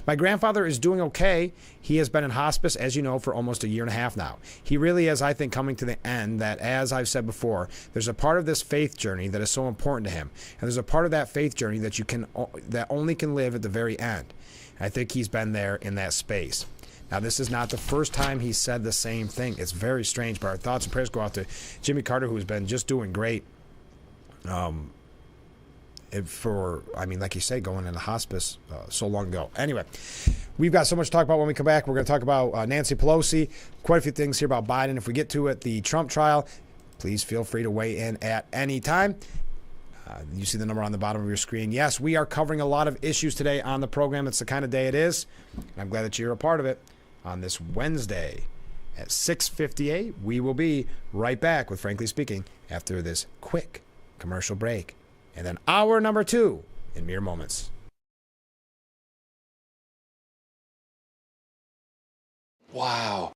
My grandfather is doing okay. He has been in hospice, as you know, for almost a year and a half now. He really is, I think, coming to the end that, as I've said before, there's a part of this faith journey that is so important to him. And there's a part of that faith journey that only can live at the very end. And I think he's been there in that space. Now, this is not the first time he said the same thing. It's very strange, but our thoughts and prayers go out to Jimmy Carter, who's been just doing great. Like you say, going into hospice so long ago. Anyway, we've got so much to talk about when we come back. We're going to talk about Nancy Pelosi, quite a few things here about Biden. If we get to it, the Trump trial, please feel free to weigh in at any time. You see the number on the bottom of your screen. Yes, we are covering a lot of issues today on the program. It's the kind of day it is, and I'm glad that you're a part of it on this Wednesday at 6:58. We will be right back with Frankly Speaking after this quick commercial break. And then hour number 2 in mere moments. Wow,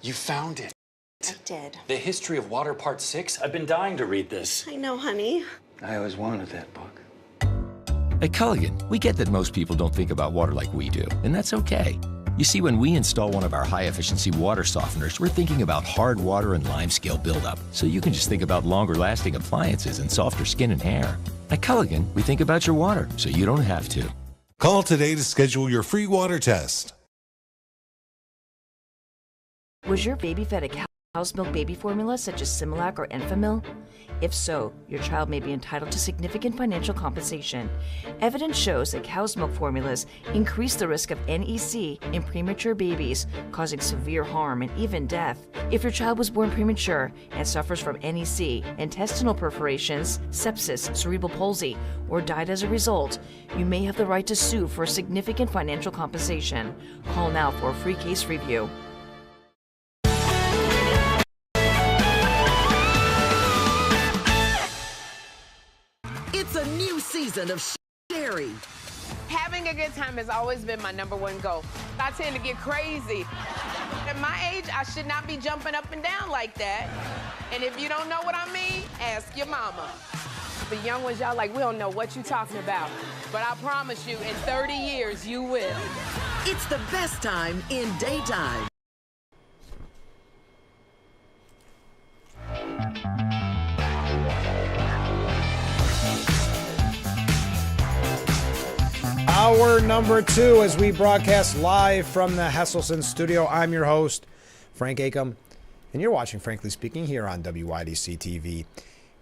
you found it. I did. The History of Water Part 6? I've been dying to read this. I know, honey. I always wanted that book. At Culligan, we get that most people don't think about water like we do, and that's okay. You see, when we install one of our high-efficiency water softeners, we're thinking about hard water and limescale buildup, so you can just think about longer-lasting appliances and softer skin and hair. At Culligan, we think about your water, so you don't have to. Call today to schedule your free water test. Was your baby fed a cow's milk baby formula such as Similac or Enfamil? If so, your child may be entitled to significant financial compensation. Evidence shows that cow's milk formulas increase the risk of NEC in premature babies, causing severe harm and even death. If your child was born premature and suffers from NEC, intestinal perforations, sepsis, cerebral palsy, or died as a result, you may have the right to sue for significant financial compensation. Call now for a free case review. It's a new season of Sherry. Having a good time has always been my number one goal. I tend to get crazy. At my age, I should not be jumping up and down like that. And if you don't know what I mean, Ask your mama. The young ones, y'all like, we don't know what you talking about. But I promise you, in 30 years, you will. It's the best time in daytime. Hour number 2 as we broadcast live from the Hesselson studio. I'm your host, Frank Acom, and you're watching Frankly Speaking here on WYDC TV.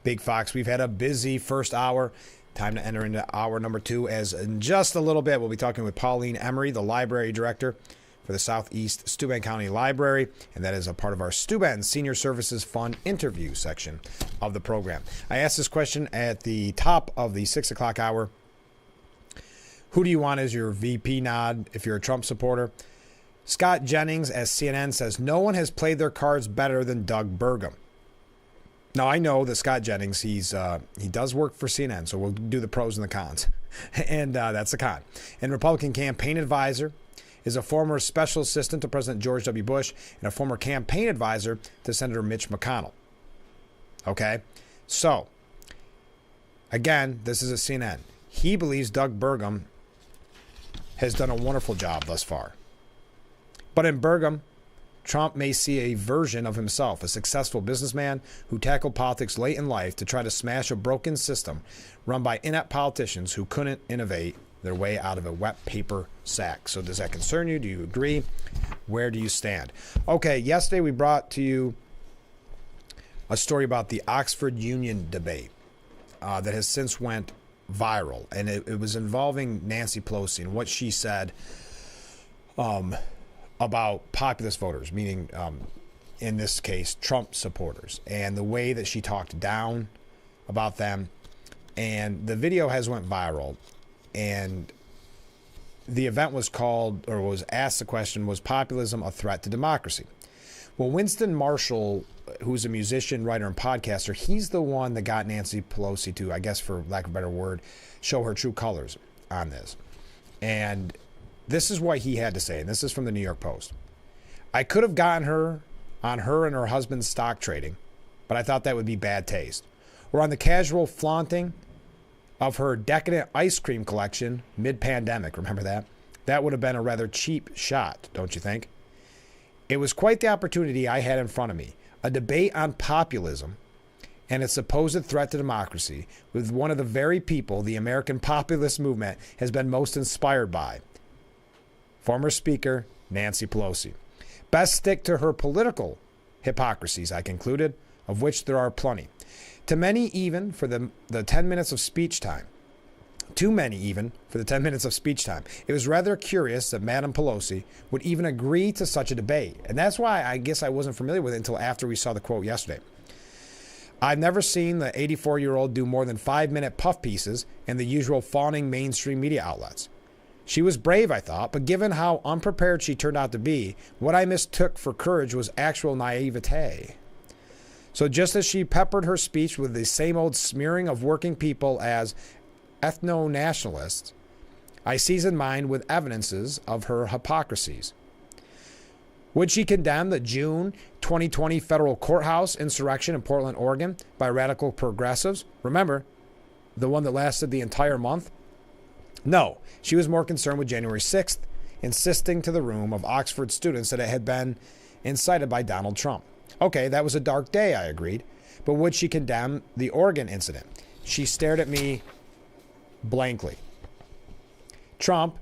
Big Fox, we've had a busy first hour. Time to enter into hour number 2, as in just a little bit we'll be talking with Pauline Emery, the library director for the Southeast Steuben County Library, and that is a part of our Steuben Senior Services Fund interview section of the program. I asked this question at the top of the 6 o'clock hour. Who do you want as your VP nod if you're a Trump supporter? Scott Jennings, as CNN says, no one has played their cards better than Doug Burgum. Now, I know that Scott Jennings, he does work for CNN, so we'll do the pros and the cons. And that's the con. And Republican campaign advisor is a former special assistant to President George W. Bush and a former campaign advisor to Senator Mitch McConnell. Okay? So, again, this is a CNN. He believes Doug Burgum has done a wonderful job thus far. But in Burgum, Trump may see a version of himself, a successful businessman who tackled politics late in life to try to smash a broken system run by inept politicians who couldn't innovate their way out of a wet paper sack. So does that concern you? Do you agree? Where do you stand? Okay, yesterday we brought to you a story about the Oxford Union debate that has since went viral, and it was involving Nancy Pelosi and what she said about populist voters, meaning in this case Trump supporters, and the way that she talked down about them. And the video has went viral, and the event was called, or was asked the question, was populism a threat to democracy? Well, Winston Marshall, who's a musician, writer, and podcaster, he's the one that got Nancy Pelosi to, I guess for lack of a better word, show her true colors on this. And this is what he had to say, and this is from the New York Post. I could have gotten her on her and her husband's stock trading, but I thought that would be bad taste. Or on the casual flaunting of her decadent ice cream collection mid-pandemic, remember that? That would have been a rather cheap shot, don't you think? It was quite the opportunity I had in front of me. A debate on populism and its supposed threat to democracy with one of the very people the American populist movement has been most inspired by. Former Speaker Nancy Pelosi. Best stick to her political hypocrisies, I concluded, of which there are plenty. Too many even for the 10 minutes of speech time. Too many even for the 10 minutes of speech time. It was rather curious that Madam Pelosi would even agree to such a debate. And that's why I guess I wasn't familiar with it until after we saw the quote yesterday. I've never seen the 84-year-old do more than 5-minute puff pieces in the usual fawning mainstream media outlets. She was brave, I thought, but given how unprepared she turned out to be, what I mistook for courage was actual naivete. So just as she peppered her speech with the same old smearing of working people as ethno-nationalists, I seasoned mine with evidences of her hypocrisies. Would she condemn the June 2020 federal courthouse insurrection in Portland, Oregon by radical progressives? Remember, the one that lasted the entire month? No, she was more concerned with January 6th, insisting to the room of Oxford students that it had been incited by Donald Trump. Okay, that was a dark day, I agreed. But would she condemn the Oregon incident? She stared at me blankly. Trump,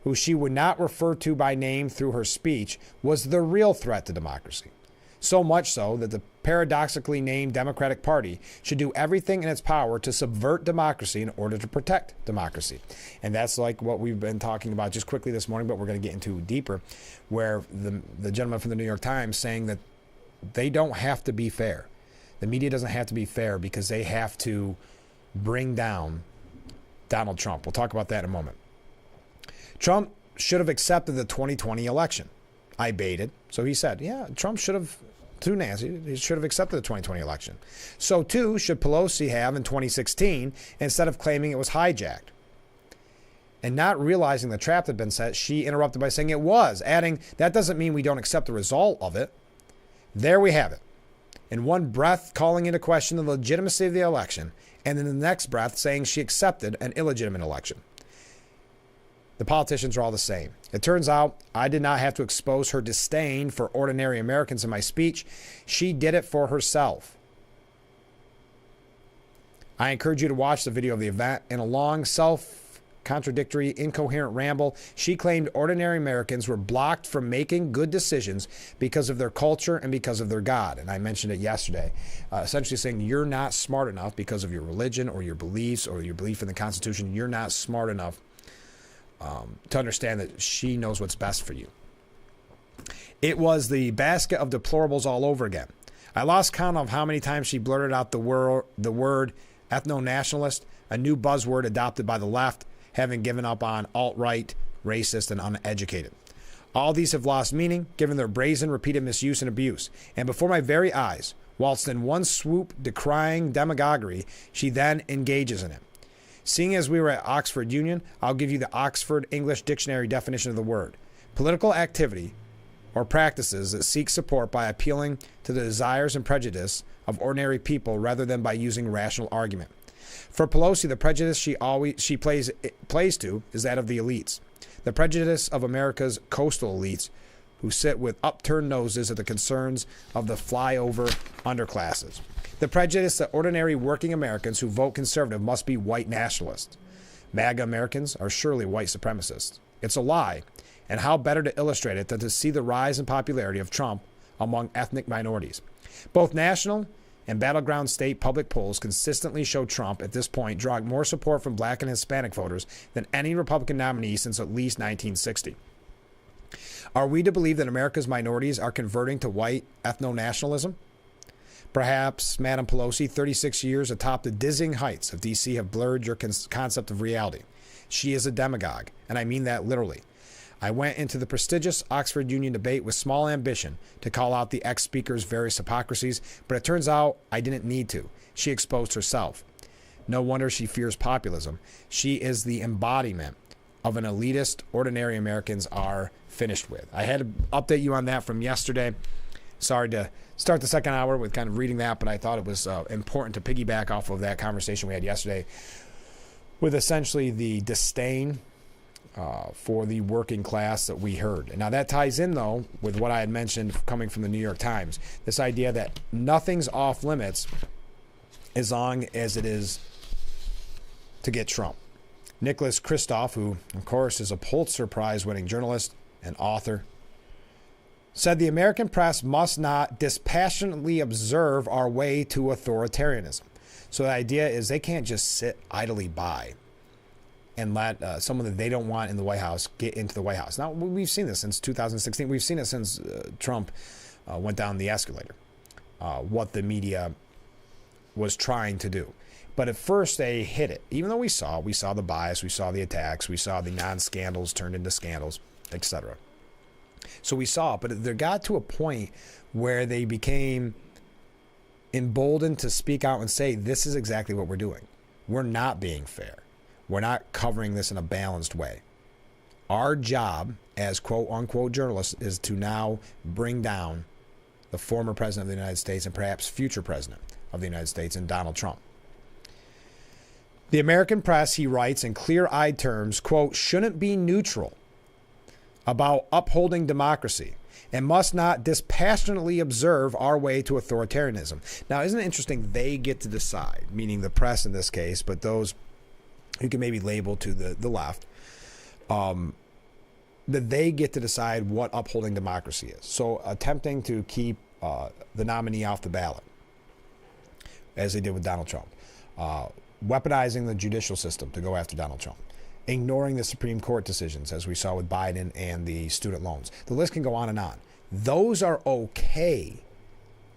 who she would not refer to by name through her speech, was the real threat to democracy. So much so that the paradoxically named Democratic Party should do everything in its power to subvert democracy in order to protect democracy. And that's like what we've been talking about just quickly this morning, but we're going to get into deeper, where the gentleman from the New York Times saying that they don't have to be fair. The media doesn't have to be fair because they have to bring down Donald Trump. We'll talk about that in a moment. Trump should have accepted the 2020 election. I baited. So he said, yeah, Trump should have, through Nancy, he should have accepted the 2020 election. So too should Pelosi have in 2016, instead of claiming it was hijacked. And not realizing the trap that had been set, she interrupted by saying it was, adding, that doesn't mean we don't accept the result of it. There we have it. In one breath, calling into question the legitimacy of the election, and in the next breath, saying she accepted an illegitimate election. The politicians are all the same. It turns out I did not have to expose her disdain for ordinary Americans in my speech. She did it for herself. I encourage you to watch the video of the event. In a long, self-contradictory, incoherent ramble, she claimed ordinary Americans were blocked from making good decisions because of their culture and because of their God. And I mentioned it yesterday, essentially saying you're not smart enough because of your religion or your beliefs or your belief in the Constitution. You're not smart enough to understand that she knows what's best for you. It was the basket of deplorables all over again. I lost count of how many times she blurted out the word ethno-nationalist, a new buzzword adopted by the left, having given up on alt-right, racist, and uneducated. All these have lost meaning, given their brazen, repeated misuse and abuse. And before my very eyes, whilst in one swoop decrying demagoguery, she then engages in it. Seeing as we were at Oxford Union, I'll give you the Oxford English Dictionary definition of the word. Political activity or practices that seek support by appealing to the desires and prejudice of ordinary people rather than by using rational argument. For Pelosi, the prejudice she plays to is that of the elites. The prejudice of America's coastal elites who sit with upturned noses at the concerns of the flyover underclasses. The prejudice that ordinary working Americans who vote conservative must be white nationalists. MAGA Americans are surely white supremacists. It's a lie, and how better to illustrate it than to see the rise in popularity of Trump among ethnic minorities. Both national and battleground state public polls consistently show Trump at this point drawing more support from black and Hispanic voters than any Republican nominee since at least 1960. Are we to believe that America's minorities are converting to white ethno-nationalism? Perhaps Madam Pelosi, 36 years atop the dizzying heights of D.C., have blurred your concept of reality. She is a demagogue, and I mean that literally. I went into the prestigious Oxford Union debate with small ambition to call out the ex-speaker's various hypocrisies, but it turns out I didn't need to. She exposed herself. No wonder she fears populism. She is the embodiment of an elitist ordinary Americans are finished with. I had to update you on that from yesterday. Sorry to start the second hour with kind of reading that, but I thought it was important to piggyback off of that conversation we had yesterday with essentially the disdain for the working class that we heard. And now that ties in, though, with what I had mentioned coming from the New York Times, this idea that nothing's off limits as long as it is to get Trump. Nicholas Kristof, who, of course, is a Pulitzer Prize-winning journalist and author, said the American press must not dispassionately observe our way to authoritarianism. So the idea is they can't just sit idly by and let someone that they don't want in the White House get into the White House. Now, we've seen this since 2016. We've seen it since Trump went down the escalator, what the media was trying to do. But at first they hit it. Even though we saw the bias, we saw the attacks, we saw the non-scandals turned into scandals, etc. So we saw it, but there got to a point where they became emboldened to speak out and say, this is exactly what we're doing. We're not being fair. We're not covering this in a balanced way. Our job as quote-unquote journalists is to now bring down the former president of the United States and perhaps future president of the United States and Donald Trump. The American press, he writes in clear-eyed terms, quote, shouldn't be neutral about upholding democracy and must not dispassionately observe our way to authoritarianism. Now, isn't it interesting? They get to decide, meaning the press in this case, but those who can maybe label to the left, that they get to decide what upholding democracy is. So attempting to keep the nominee off the ballot, as they did with Donald Trump, weaponizing the judicial system to go after Donald Trump, ignoring the Supreme Court decisions, as we saw with Biden and the student loans. The list can go on and on. Those are okay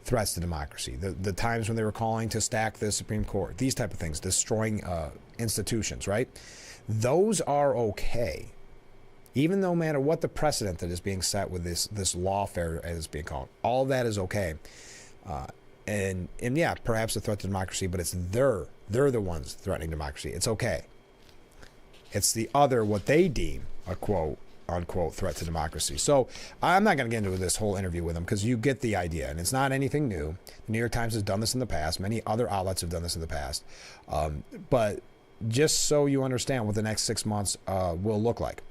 threats to democracy. The times when they were calling to stack the Supreme Court, these type of things, destroying institutions, right? Those are okay. Even no matter what the precedent that is being set with this lawfare, as it's being called, all that is okay. And yeah, perhaps a threat to democracy, but it's they're the ones threatening democracy. It's okay. It's the other, what they deem a quote quote-unquote threat to democracy. So I'm not going to get into this whole interview with him because you get the idea, and it's not anything new. The New York Times has done this in the past. Many other outlets have done this in the past. But just so you understand what the next 6 months will look like,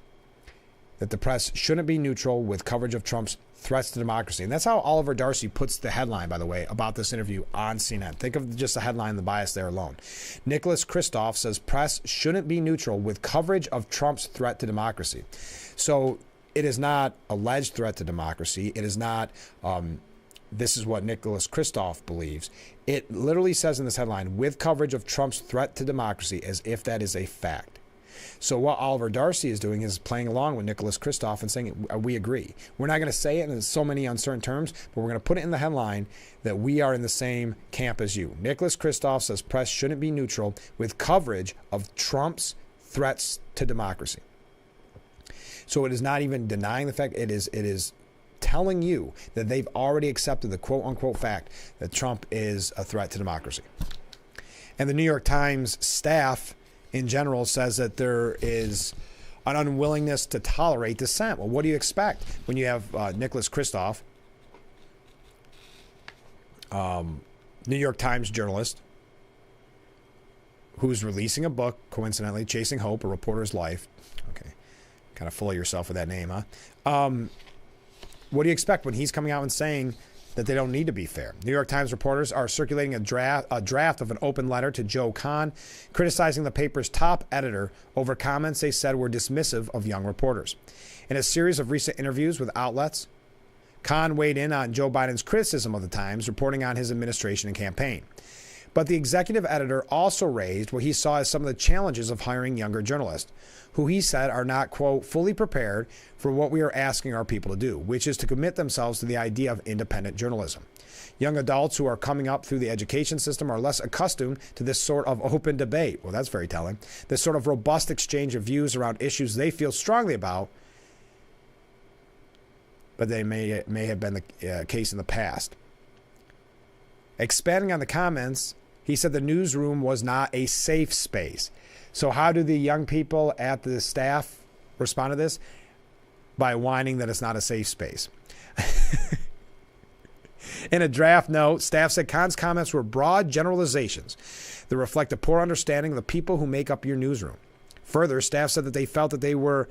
that the press shouldn't be neutral with coverage of Trump's threats to democracy. And that's how Oliver Darcy puts the headline, by the way, about this interview on CNN. Think of just the headline, the bias there alone. Nicholas Kristof says press shouldn't be neutral with coverage of Trump's threat to democracy. So it is not alleged threat to democracy. It is not, this is what Nicholas Kristof believes. It literally says in this headline, with coverage of Trump's threat to democracy, as if that is a fact. So what Oliver Darcy is doing is playing along with Nicholas Kristof and saying, we agree. We're not going to say it in so many uncertain terms, but we're going to put it in the headline that we are in the same camp as you. Nicholas Kristof says press shouldn't be neutral with coverage of Trump's threats to democracy. So it is not even denying the fact, it is telling you that they've already accepted the quote-unquote fact that Trump is a threat to democracy. And the New York Times staff in general says that there is an unwillingness to tolerate dissent. Well, what do you expect when you have Nicholas Kristof, New York Times journalist, who's releasing a book, coincidentally, Chasing Hope, A Reporter's Life. Okay, kind of full of yourself with that name, huh? What do you expect when he's coming out and saying that they don't need to be fair? New York Times reporters are circulating a draft of an open letter to Joe Kahn, criticizing the paper's top editor over comments they said were dismissive of young reporters. In a series of recent interviews with outlets, Kahn weighed in on Joe Biden's criticism of the Times, reporting on his administration and campaign. But the executive editor also raised what he saw as some of the challenges of hiring younger journalists, who he said are not, quote, fully prepared for what we are asking our people to do, which is to commit themselves to the idea of independent journalism. Young adults who are coming up through the education system are less accustomed to this sort of open debate. Well, that's very telling. This sort of robust exchange of views around issues they feel strongly about, but they may have been the case in the past. Expanding on the comments, he said the newsroom was not a safe space. So how do the young people at the staff respond to this? By whining that it's not a safe space. In a draft note, staff said Kahn's comments were broad generalizations that reflect a poor understanding of the people who make up your newsroom. Further, staff said that they felt that they were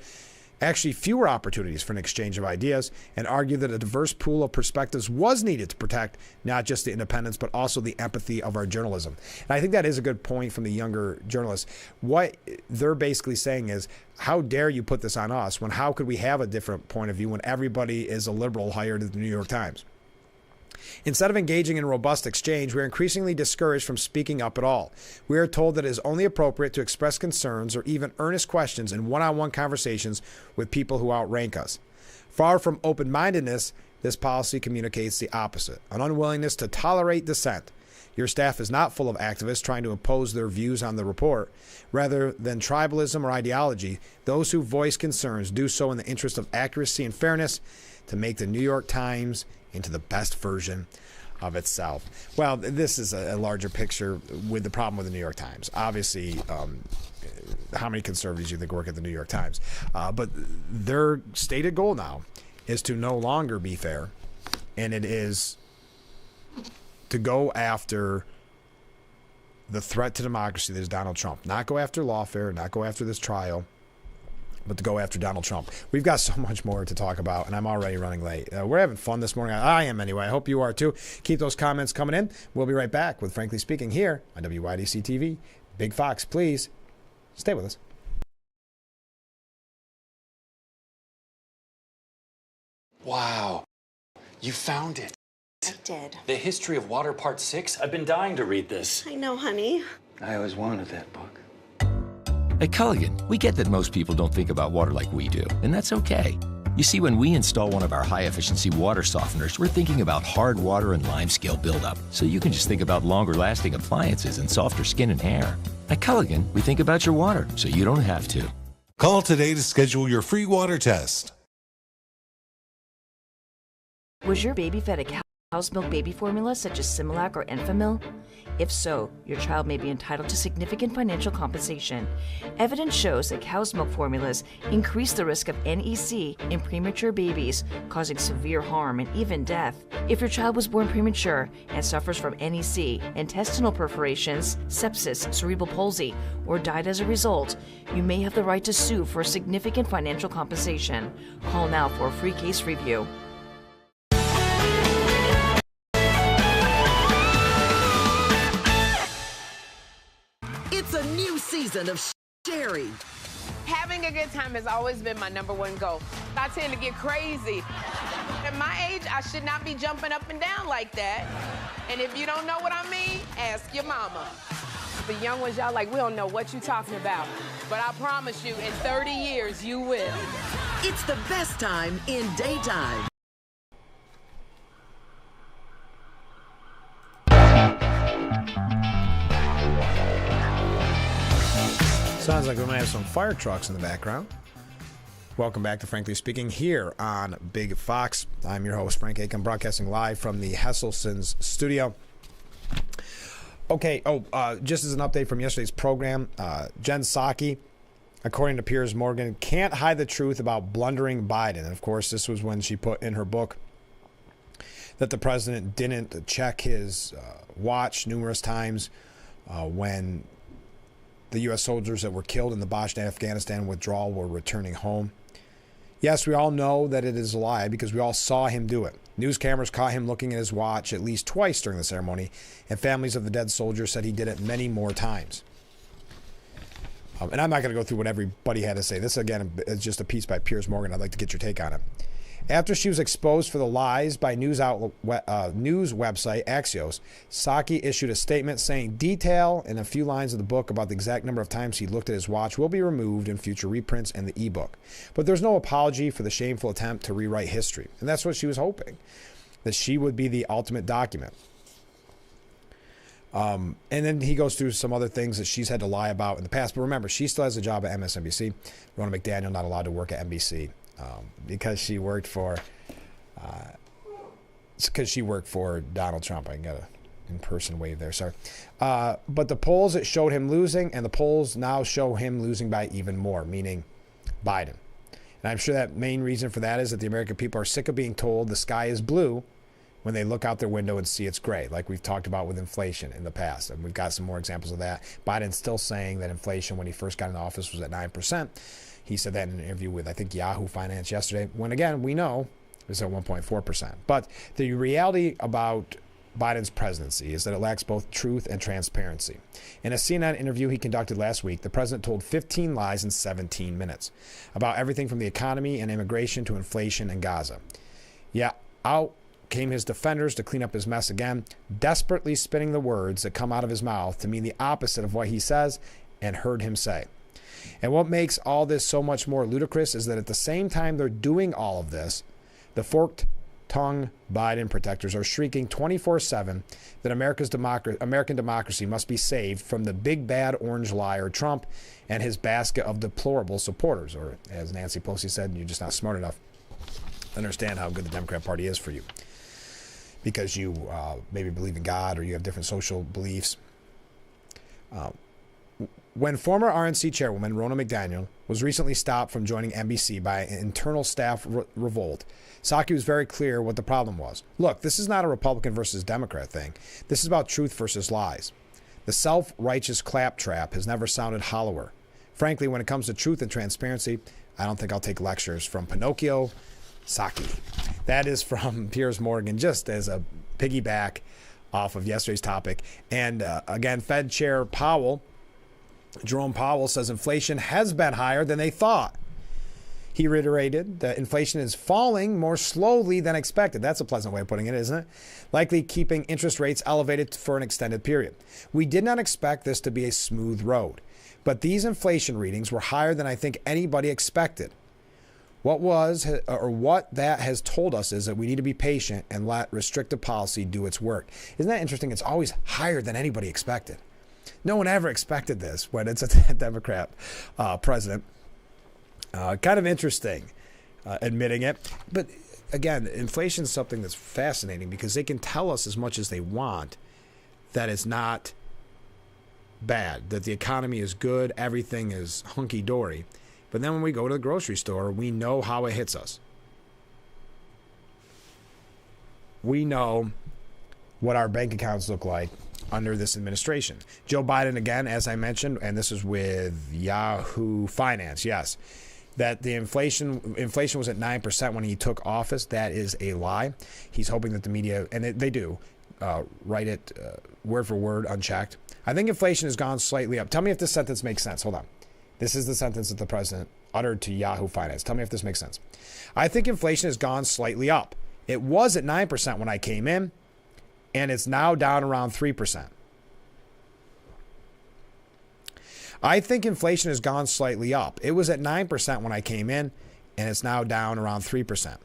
actually fewer opportunities for an exchange of ideas, and argued that a diverse pool of perspectives was needed to protect not just the independence, but also the empathy of our journalism. And I think that is a good point from the younger journalists. What they're basically saying is, how dare you put this on us when how could we have a different point of view when everybody is a liberal hired at the New York Times? Instead of engaging in robust exchange, we are increasingly discouraged from speaking up at all. We are told that it is only appropriate to express concerns or even earnest questions in one-on-one conversations with people who outrank us. Far from open-mindedness, this policy communicates the opposite, an unwillingness to tolerate dissent. Your staff is not full of activists trying to impose their views on the report. Rather than tribalism or ideology, those who voice concerns do so in the interest of accuracy and fairness to make the New York Times into the best version of itself. Well, this is a larger picture with the problem with the New York Times. Obviously, how many conservatives do you think work at the New York Times? But their stated goal now is to no longer be fair, and it is to go after the threat to democracy that is Donald Trump. Not go after lawfare, not go after this trial, but to go after Donald Trump. We've got so much more to talk about, and I'm already running late. We're having fun this morning. I am anyway. I hope you are too. Keep those comments coming in. We'll be right back with Frankly Speaking here on WYDC TV. Big Fox, please stay with us. Wow. You found it. I did. The History of Water Part 6? I've been dying to read this. I know, honey. I always wanted that book. At Culligan, we get that most people don't think about water like we do, and that's okay. You see, when we install one of our high-efficiency water softeners, we're thinking about hard water and limescale buildup, so you can just think about longer-lasting appliances and softer skin and hair. At Culligan, we think about your water, so you don't have to. Call today to schedule your free water test. Was your baby fed a cow's milk baby formula such as Similac or Enfamil? If so, your child may be entitled to significant financial compensation. Evidence shows that cow's milk formulas increase the risk of NEC in premature babies, causing severe harm and even death. If your child was born premature and suffers from NEC, intestinal perforations, sepsis, cerebral palsy, or died as a result, you may have the right to sue for significant financial compensation. Call now for a free case review. It's a new season of Sherry. Having a good time has always been my #1 goal. I tend to get crazy. At my age, I should not be jumping up and down like that. And if you don't know what I mean, ask your mama. The young ones, y'all like, we don't know what you're talking about. But I promise you, in 30 years, you will. It's the best time in daytime. Sounds like we might have some fire trucks in the background. Welcome back to Frankly Speaking here on Big Fox. I'm your host, Frank Aiken, broadcasting live from the Hesselson's studio. Okay, just as an update from yesterday's program, Jen Psaki, according to Piers Morgan, can't hide the truth about blundering Biden. And of course, this was when she put in her book that the president didn't check his watch numerous times when the U.S. soldiers that were killed in the botched Afghanistan withdrawal were returning home. Yes, we all know that it is a lie because we all saw him do it. News cameras caught him looking at his watch at least twice during the ceremony, and families of the dead soldiers said he did it many more times. And I'm not going to go through what everybody had to say. This, again, is just a piece by Piers Morgan. I'd like to get your take on it. After she was exposed for the lies by news website Axios, Psaki issued a statement saying detail in a few lines of the book about the exact number of times he looked at his watch will be removed in future reprints and the ebook. But there's no apology for the shameful attempt to rewrite history. And that's what she was hoping, that she would be the ultimate document. And then he goes through some other things that she's had to lie about in the past. But remember, she still has a job at MSNBC. Ronna McDaniel not allowed to work at NBC. Because she worked for Donald Trump. I can get an in-person wave there, sorry. But the polls that showed him losing, and the polls now show him losing by even more, meaning Biden. And I'm sure that main reason for that is that the American people are sick of being told the sky is blue when they look out their window and see it's gray, like we've talked about with inflation in the past. And we've got some more examples of that. Biden's still saying that inflation when he first got into office was at 9%. He said that in an interview with, I think, Yahoo Finance yesterday, when, again, we know it's at 1.4%. But the reality about Biden's presidency is that it lacks both truth and transparency. In a CNN interview he conducted last week, the president told 15 lies in 17 minutes about everything from the economy and immigration to inflation and Gaza. Yeah, out came his defenders to clean up his mess again, desperately spinning the words that come out of his mouth to mean the opposite of what he says and heard him say. And what makes all this so much more ludicrous is that at the same time they're doing all of this, the forked-tongued Biden protectors are shrieking 24/7 that American democracy must be saved from the big bad orange liar Trump and his basket of deplorable supporters. Or as Nancy Pelosi said, you're just not smart enough to understand how good the Democrat Party is for you because you maybe believe in God or you have different social beliefs. When former RNC chairwoman Ronna McDaniel was recently stopped from joining NBC by an internal staff revolt, Psaki was very clear what the problem was. Look, this is not a Republican versus Democrat thing. This is about truth versus lies. The self-righteous claptrap has never sounded hollower. Frankly, when it comes to truth and transparency, I don't think I'll take lectures from Pinocchio Psaki. That is from Piers Morgan, just as a piggyback off of yesterday's topic. And again, Fed Chair Jerome Powell says inflation has been higher than they thought. He reiterated that inflation is falling more slowly than expected. That's a pleasant way of putting it, isn't it? Likely keeping interest rates elevated for an extended period. We did not expect this to be a smooth road, but these inflation readings were higher than I think anybody expected. What that has told us is that we need to be patient and let restrictive policy do its work. Isn't that interesting? It's always higher than anybody expected. No one ever expected this when it's a Democrat president. Kind of interesting admitting it. But again, inflation is something that's fascinating because they can tell us as much as they want that it's not bad, that the economy is good, everything is hunky-dory. But then when we go to the grocery store, we know how it hits us. We know what our bank accounts look like under this administration. Joe Biden, again, as I mentioned, and this is with Yahoo Finance, yes, that the inflation was at 9% when he took office. That is a lie. He's hoping that the media, and they do, write it word for word, unchecked. I think inflation has gone slightly up. Tell me if this sentence makes sense. Hold on. This is the sentence that the president uttered to Yahoo Finance. Tell me if this makes sense. I think inflation has gone slightly up. It was at 9% when I came in, and it's now down around 3%. I think inflation has gone slightly up. It was at 9% when I came in, and it's now down around 3%.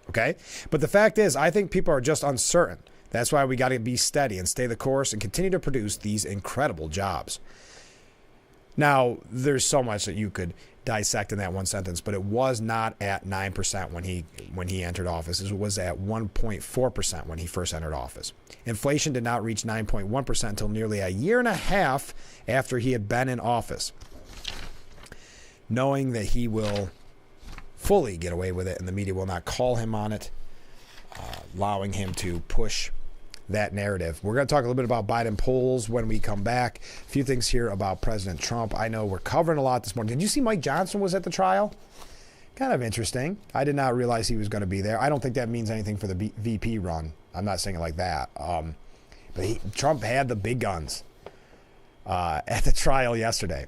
Okay? But the fact is, I think people are just uncertain. That's why we got to be steady and stay the course and continue to produce these incredible jobs. Now, there's so much that you could dissect in that one sentence, but it was not at 9% when he entered office. It was at 1.4% when he first entered office. Inflation did not reach 9.1% until nearly a year and a half after he had been in office. Knowing that he will fully get away with it and the media will not call him on it, allowing him to push that narrative. We're going to talk a little bit about Biden polls when we come back. A few things here about President Trump. I know we're covering a lot this morning. Did you see Mike Johnson was at the trial? Kind of interesting. I did not realize he was going to be there. I don't think that means anything for the VP run. I'm not saying it like that. But Trump had the big guns at the trial yesterday.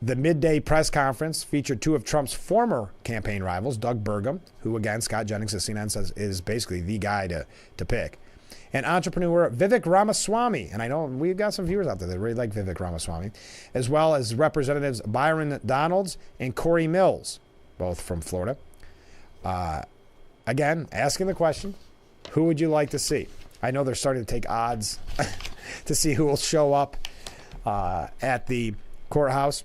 The midday press conference featured two of Trump's former campaign rivals, Doug Burgum, who, again, Scott Jennings of CNN says is basically the guy to pick, and entrepreneur Vivek Ramaswamy. And I know we've got some viewers out there that really like Vivek Ramaswamy, as well as Representatives Byron Donalds and Corey Mills, both from Florida. Again, asking the question, who would you like to see? I know they're starting to take odds to see who will show up at the courthouse.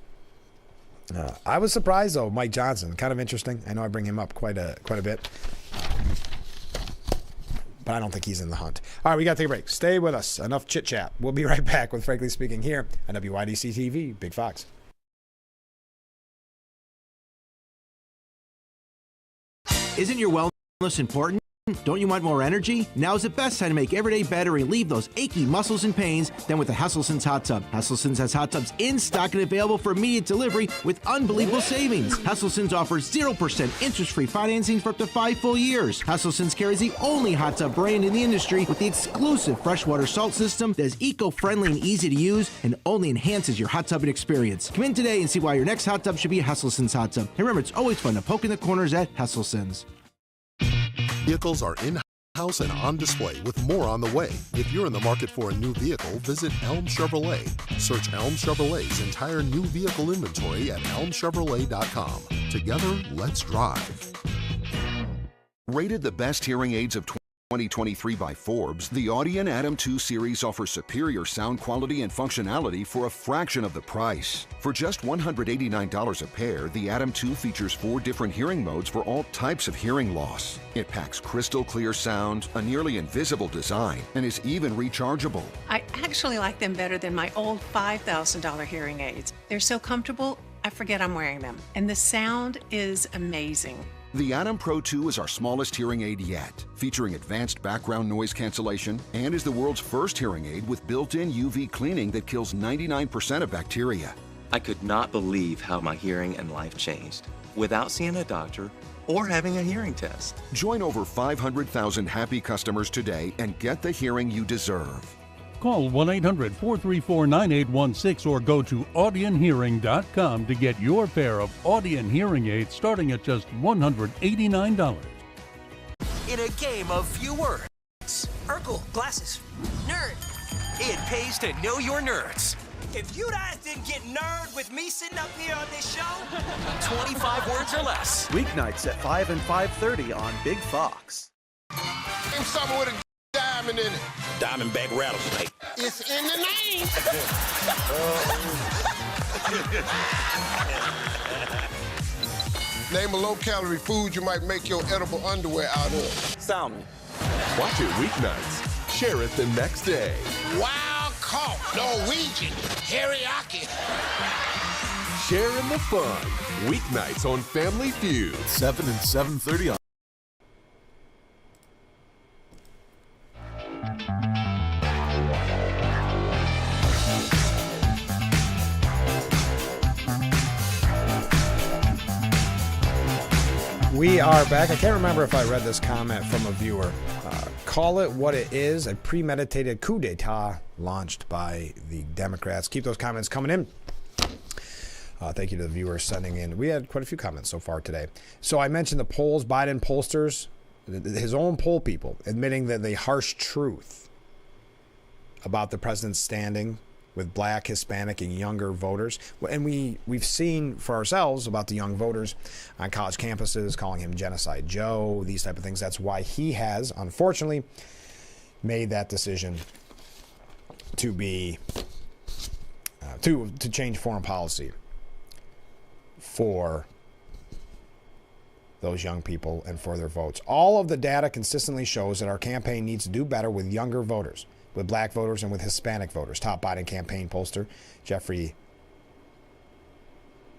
I was surprised, though, Mike Johnson. Kind of interesting. I know I bring him up quite a bit. But I don't think he's in the hunt. All right, we got to take a break. Stay with us. Enough chit-chat. We'll be right back with Frankly Speaking here on WYDC TV, Big Fox. Isn't your wellness important? Don't you want more energy? Now's the best time to make every day better and relieve those achy muscles and pains than with the Hesselsen's Hot Tub. Hesselsen's has hot tubs in stock and available for immediate delivery with unbelievable savings. Hesselsen's offers 0% interest-free financing for up to 5 full years. Hesselsen's carries the only hot tub brand in the industry with the exclusive freshwater salt system that is eco-friendly and easy to use and only enhances your hot tubbing experience. Come in today and see why your next hot tub should be a Hesselsen's hot tub. And remember, it's always fun to poke in the corners at Hesselsen's. Vehicles are in-house and on display with more on the way. If you're in the market for a new vehicle, visit Elm Chevrolet. Search Elm Chevrolet's entire new vehicle inventory at elmchevrolet.com. Together, let's drive. Rated the best hearing aids of 2023 by Forbes, the Audion Atom 2 series offers superior sound quality and functionality for a fraction of the price. For just $189 a pair, the Atom 2 features 4 different hearing modes for all types of hearing loss. It packs crystal clear sound, a nearly invisible design, and is even rechargeable. I actually like them better than my old $5,000 hearing aids. They're so comfortable, I forget I'm wearing them. And the sound is amazing. The Atom Pro 2 is our smallest hearing aid yet, featuring advanced background noise cancellation, and is the world's first hearing aid with built-in UV cleaning that kills 99% of bacteria. I could not believe how my hearing and life changed without seeing a doctor or having a hearing test. Join over 500,000 happy customers today and get the hearing you deserve. Call 1-800-434-9816 or go to audionhearing.com to get your pair of Audion hearing aids starting at just $189. In a game of few words, Urkel, glasses, nerd. It pays to know your nerds. If you guys didn't get nerd with me sitting up here on this show, 25 words or less. Weeknights at 5 and 5:30 on Big Fox. And something with a diamond in it. Diamondback rattlesnake. It's in the name. Name a low-calorie food you might make your edible underwear out of. Salmon. Watch it weeknights. Share it the next day. Wild caught Norwegian teriyaki. Share in the fun. Weeknights on Family Feud. 7 and 7:30 on. We are back. I can't remember if I read this comment from a viewer. Call it what it is, a premeditated coup d'etat launched by the Democrats. Keep those comments coming in. Thank you to the viewers sending in. We had quite a few comments so far today. So I mentioned the polls, Biden pollsters, his own poll people, admitting that the harsh truth about the president's standing with black, Hispanic, and younger voters. And we've seen for ourselves about the young voters on college campuses, calling him Genocide Joe, these type of things. That's why he has, unfortunately, made that decision to be, to change foreign policy for those young people and for their votes. All of the data consistently shows that our campaign needs to do better with younger voters, with black voters and with Hispanic voters. Top Biden campaign pollster Jeffrey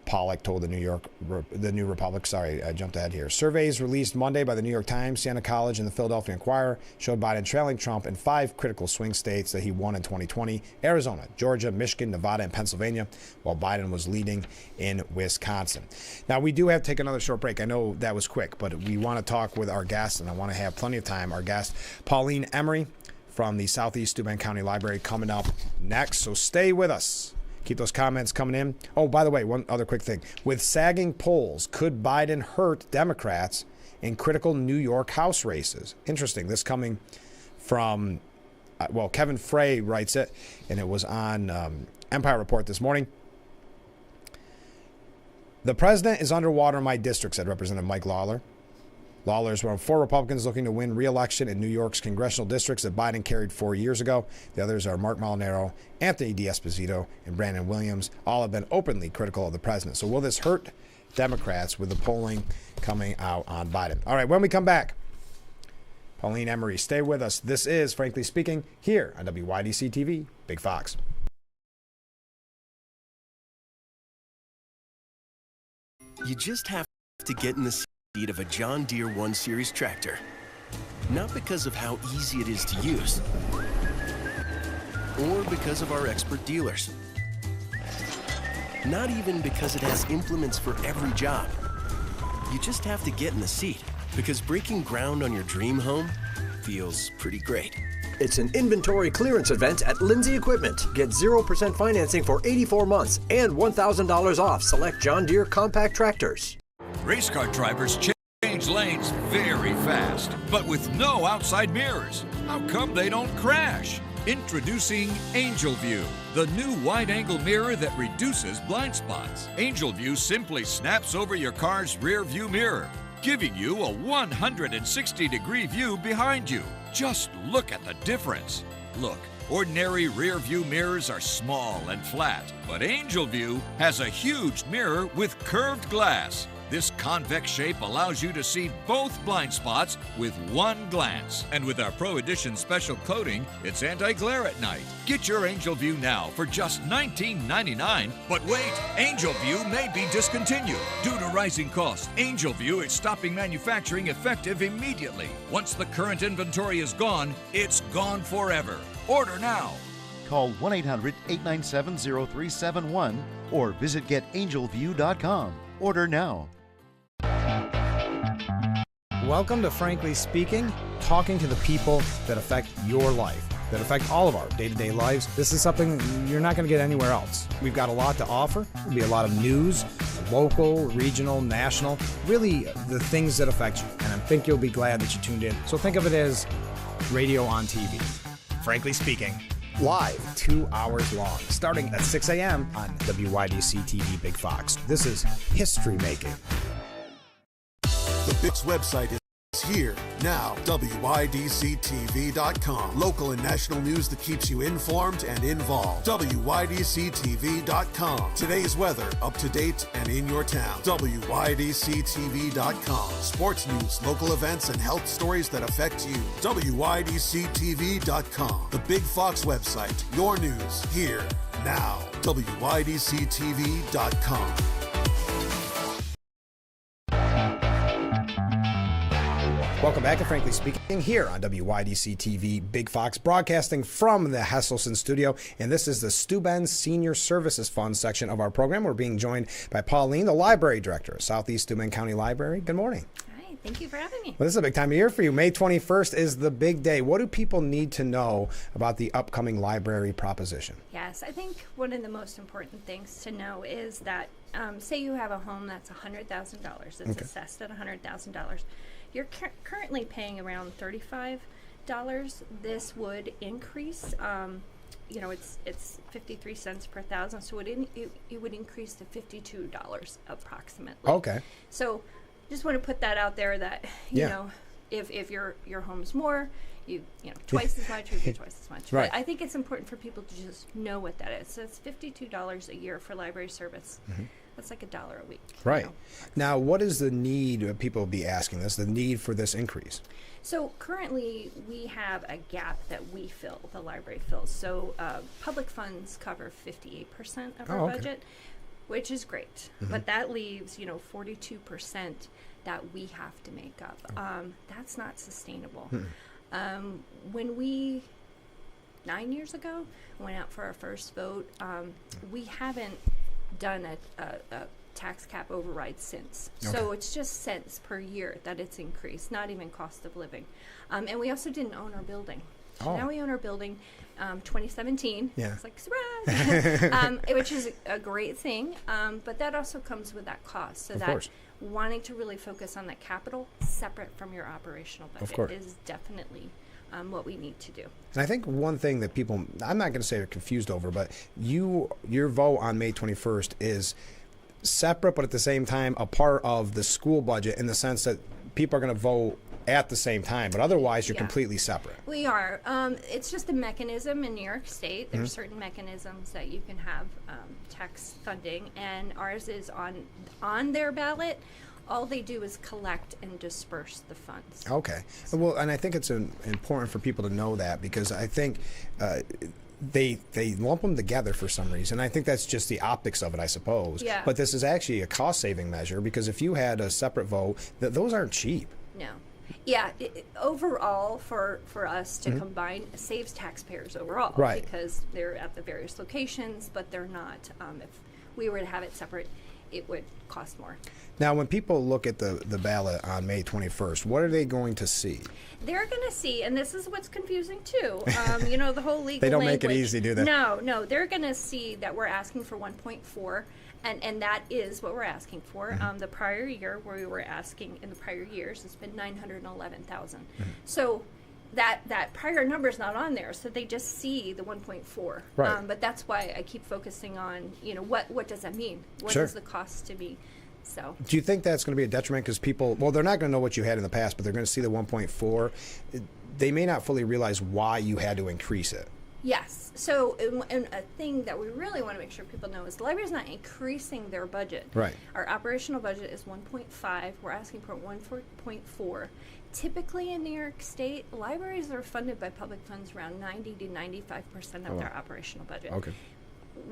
Pollack told the New Republic. Sorry, I jumped ahead here. Surveys released Monday by the New York Times, Siena College, and the Philadelphia Inquirer showed Biden trailing Trump in 5 critical swing states that he won in 2020: Arizona, Georgia, Michigan, Nevada, and Pennsylvania, while Biden was leading in Wisconsin. Now, we do have to take another short break. I know that was quick, but we want to talk with our guest, and I want to have plenty of time. Our guest, Pauline Emery from the Southeast Steuben County Library, coming up next, so stay with us. Keep those comments coming in. Oh, by the way, one other quick thing. With sagging polls, could Biden hurt Democrats in critical New York House races? Interesting. This coming from, Kevin Frey writes it, and it was on Empire Report this morning. The president is underwater in my district, said Representative Mike Lawler. Lawler is one of 4 Republicans looking to win re-election in New York's congressional districts that Biden carried 4 years ago. The others are Mark Molinaro, Anthony D'Esposito, and Brandon Williams. All have been openly critical of the president. So will this hurt Democrats with the polling coming out on Biden? All right, when we come back, Pauline Emery, stay with us. This is Frankly Speaking here on WYDC TV, Big Fox. You just have to get in the seat of a John Deere 1 Series tractor. Not because of how easy it is to use, or because of our expert dealers. Not even because it has implements for every job. You just have to get in the seat, because breaking ground on your dream home feels pretty great. It's an inventory clearance event at Lindsay Equipment. Get 0% financing for 84 months and $1,000 off select John Deere compact tractors. Race car drivers change lanes very fast, but with no outside mirrors. How come they don't crash? Introducing Angel View, the new wide-angle mirror that reduces blind spots. Angel View simply snaps over your car's rear view mirror, giving you a 160-degree view behind you. Just look at the difference. Look, ordinary rear view mirrors are small and flat, but Angel View has a huge mirror with curved glass. This convex shape allows you to see both blind spots with one glance. And with our Pro Edition special coating, it's anti-glare at night. Get your Angel View now for just $19.99. But wait, Angel View may be discontinued. Due to rising costs, Angel View is stopping manufacturing effective immediately. Once the current inventory is gone, it's gone forever. Order now. Call 1-800-897-0371 or visit getangelview.com. Order now. Welcome to Frankly Speaking, talking to the people that affect your life, that affect all of our day-to-day lives. This is something you're not going to get anywhere else. We've got a lot to offer. There'll be a lot of news, local, regional, national, really the things that affect you. And I think you'll be glad that you tuned in. So think of it as radio on TV. Frankly Speaking, live, 2 hours long, starting at 6 a.m. on WYDC TV Big Fox. This is history making. The Bix website is It's here, now. WYDCTV.com. Local and national news that keeps you informed and involved. WYDCTV.com. Today's weather, up to date and in your town. WYDCTV.com. Sports news, local events, and health stories that affect you. WYDCTV.com. The Big Fox website. Your news, here, now. WYDCTV.com. Welcome back to Frankly Speaking here on WYDC TV Big Fox, broadcasting from the Hesselson studio. And this is the Steuben Senior Services Fund section of our program. We're being joined by Pauline, the Library Director of Southeast Steuben County Library. Good morning. Hi, thank you for having me. Well, this is a big time of year for you. May 21st is the big day. What do people need to know about the upcoming library proposition? Yes, I think one of the most important things to know is that, say you have a home that's $100,000. It's assessed at $100,000. You're currently paying around $35. This would increase. It's 53 cents per thousand, so it would increase to $52 approximately. Okay. So, just want to put that out there that you know, if your home's more, twice as much, would be twice as much. Right. But I think it's important for people to just know what that is. So it's $52 a year for library service. Mm-hmm. That's like $1 a week. Right. Now, what is the need, people will be asking this, the need for this increase? So currently we have a gap that we fill, the library fills. So public funds cover 58% of our budget, which is great. Mm-hmm. But that leaves, 42% that we have to make up. That's not sustainable. Mm-hmm. When we, 9 years ago, went out for our first vote, we haven't done a tax cap override since. So it's just cents per year that it's increased, not even cost of living. And we also didn't own our building. So now we own our building, 2017. Yeah. It's like, surprise! Which is a great thing, but that also comes with that cost. So that wanting to really focus on that capital separate from your operational budget is definitely what we need to do. And I think one thing that people, I'm not going to say are confused over, but your vote on May 21st is separate, but at the same time a part of the school budget in the sense that people are going to vote at the same time, but otherwise you're completely separate. We are. It's just a mechanism in New York State. There's certain mechanisms that you can have tax funding, and ours is on their ballot. All they do is collect and disperse the funds. Okay. Well, and I think it's important for people to know that, because I think they lump them together for some reason. I think that's just the optics of it, I suppose. Yeah. But this is actually a cost-saving measure, because if you had a separate vote, those aren't cheap. No. Yeah, overall, for us to combine, it saves taxpayers overall. Right. Because they're at the various locations, but they're not. If we were to have it separate, it would cost more. Now, when people look at the ballot on May 21st, what are they going to see? They're going to see, and this is what's confusing too, the whole legal They don't language. make it easy, do they? No, they're going to see that we're asking for 1.4, and that is what we're asking for. The prior year, where we were asking in the prior years, it's been 911,000. So that prior number is not on there, so they just see the 1.4. Right. But that's why I keep focusing on, what does that mean? What is the cost to be? So. Do you think that's going to be a detriment, because people, well, they're not going to know what you had in the past, but they're going to see the 1.4. They may not fully realize why you had to increase it. Yes. So, and a thing that we really want to make sure people know is the library is not increasing their budget. Right. Our operational budget is 1.5. We're asking for 1.4. Typically in New York State, libraries are funded by public funds around 90 to 95% of their operational budget. Okay.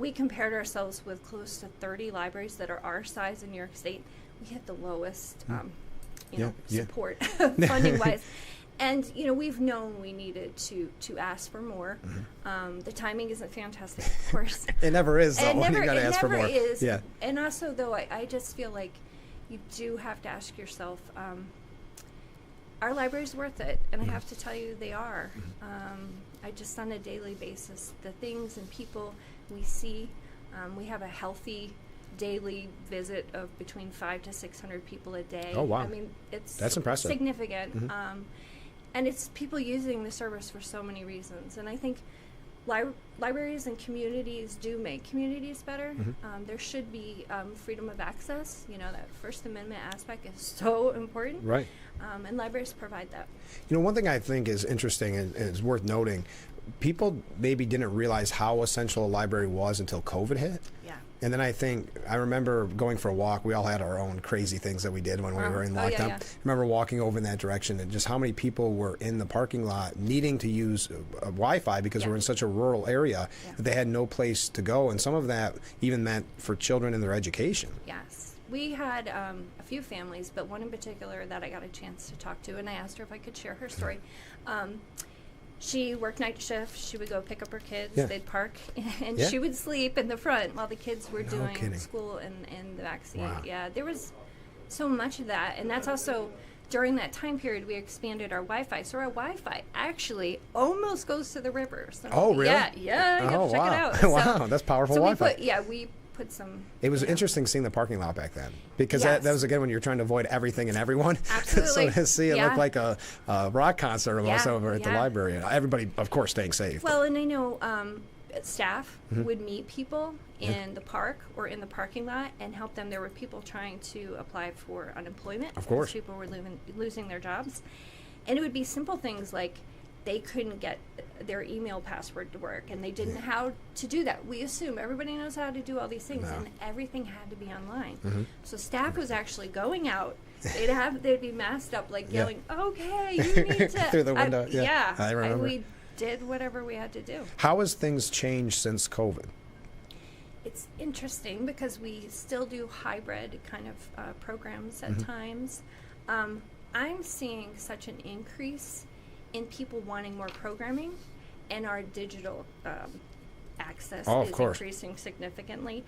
We compared ourselves with close to 30 libraries that are our size in New York State. We had the lowest, support funding-wise. And, we've known we needed to ask for more. The timing isn't fantastic, of course. It never is, though. You got to ask for more. It never is. Yeah. And also, though, I just feel like you do have to ask yourself, our library's worth it? And I have to tell you, they are. I just, on a daily basis, the things and people we see, we have a healthy daily visit of between 500 to 600 people a day. Oh, wow. I mean, that's impressive. Significant. And it's people using the service for so many reasons. And I think libraries and communities do make communities better. There should be freedom of access. You know, that First Amendment aspect is so important. Right. And libraries provide that. You know, one thing I think is interesting and is worth noting, people maybe didn't realize how essential a library was until COVID hit. Yeah. And then I remember going for a walk. We all had our own crazy things that we did when we were in lockdown. I remember walking over in that direction and just how many people were in the parking lot needing to use Wi-Fi because we're in such a rural area that they had no place to go. And some of that even meant for children in their education. Yes. We had a few families, but one in particular that I got a chance to talk to, and I asked her if I could share her story. She worked night shift. She would go pick up her kids. They'd park, and she would sleep in the front while the kids were doing school in the backseat. Wow. Yeah, there was so much of that, and that's also during that time period we expanded our Wi-Fi. So our Wi-Fi actually almost goes to the river. So really? Yeah. You have to check it out. Wow, that's powerful Wi-Fi. We put some. It was interesting seeing the parking lot back then because that was again when you're trying to avoid everything and everyone. Absolutely. So to see it look like a rock concert almost over at the library. Everybody, of course, staying safe. Well, and I know staff would meet people in the park or in the parking lot and help them. There were people trying to apply for unemployment. Of course. People were losing their jobs. And it would be simple things like they couldn't get their email password to work, and they didn't know how to do that. We assume everybody knows how to do all these things, and everything had to be online. So staff was actually going out. They'd be masked up, like yelling, "Okay, you need to." Through the window. I remember. We did whatever we had to do. How has things changed since COVID? It's interesting because we still do hybrid kind of programs at times. I'm seeing such an increase in people wanting more programming, and our digital access is increasing significantly.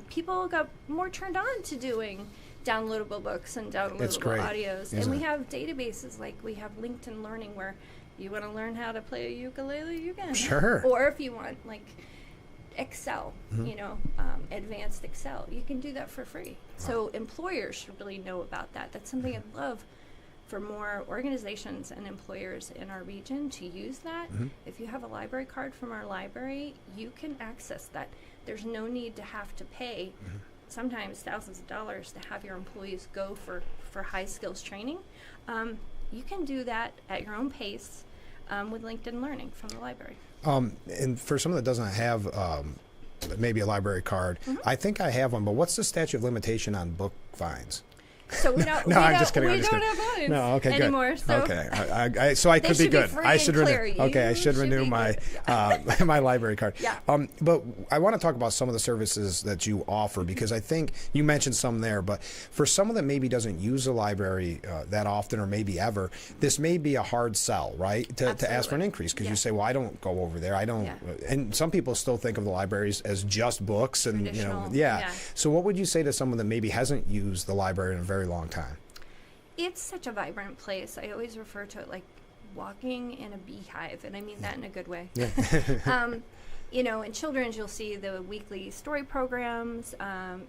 People got more turned on to doing downloadable books and downloadable audios. And we have databases like we have LinkedIn Learning where you want to learn how to play a ukulele, you can. Sure. Or if you want like Excel, advanced Excel, you can do that for free. So employers should really know about that. That's something I'd love for more organizations and employers in our region to use that. If you have a library card from our library, you can access that. There's no need to have to pay sometimes thousands of dollars to have your employees go for high skills training. You can do that at your own pace with LinkedIn Learning from the library. And for someone that doesn't have maybe a library card, I think I have one, but what's the statute of limitation on book fines? So we don't. I'm just kidding. We don't have fines anymore. So okay, so I could be good. I should renew. Okay, I should renew my my library card. Yeah. But I want to talk about some of the services that you offer because I think you mentioned some there. But for someone that maybe doesn't use a library that often or maybe ever, this may be a hard sell, right? To ask for an increase because you say, well, I don't go over there. I don't. And some people still think of the libraries as just books and So what would you say to someone that maybe hasn't used the library in a very long time? It's such a vibrant place. I always refer to it like walking in a beehive, and I mean that in a good way. In children's, you'll see the weekly story programs.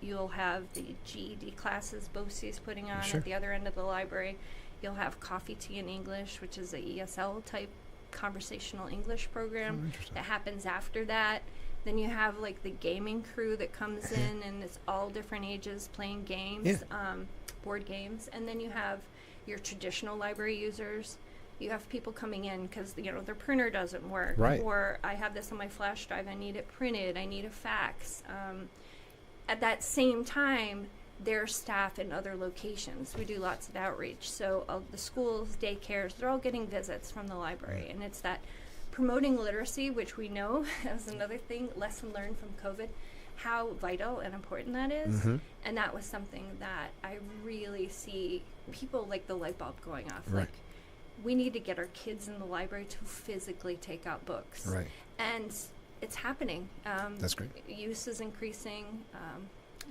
You'll have the GED classes BOCES putting on at the other end of the library. You'll have Coffee, Tea, and English, which is a ESL type conversational English program that happens after that. Then you have like the gaming crew that comes in, and it's all different ages playing games, board games. And then you have your traditional library users. You have people coming in because their printer doesn't work, or I have this on my flash drive. I need it printed. I need a fax. At that same time, there's staff in other locations. We do lots of outreach. So the schools, daycares, they're all getting visits from the library, and it's that promoting literacy, which we know is another thing, lesson learned from COVID, how vital and important that is. And that was something that I really see people like the light bulb going off. Like, we need to get our kids in the library to physically take out books. And it's happening. That's great. Use is increasing,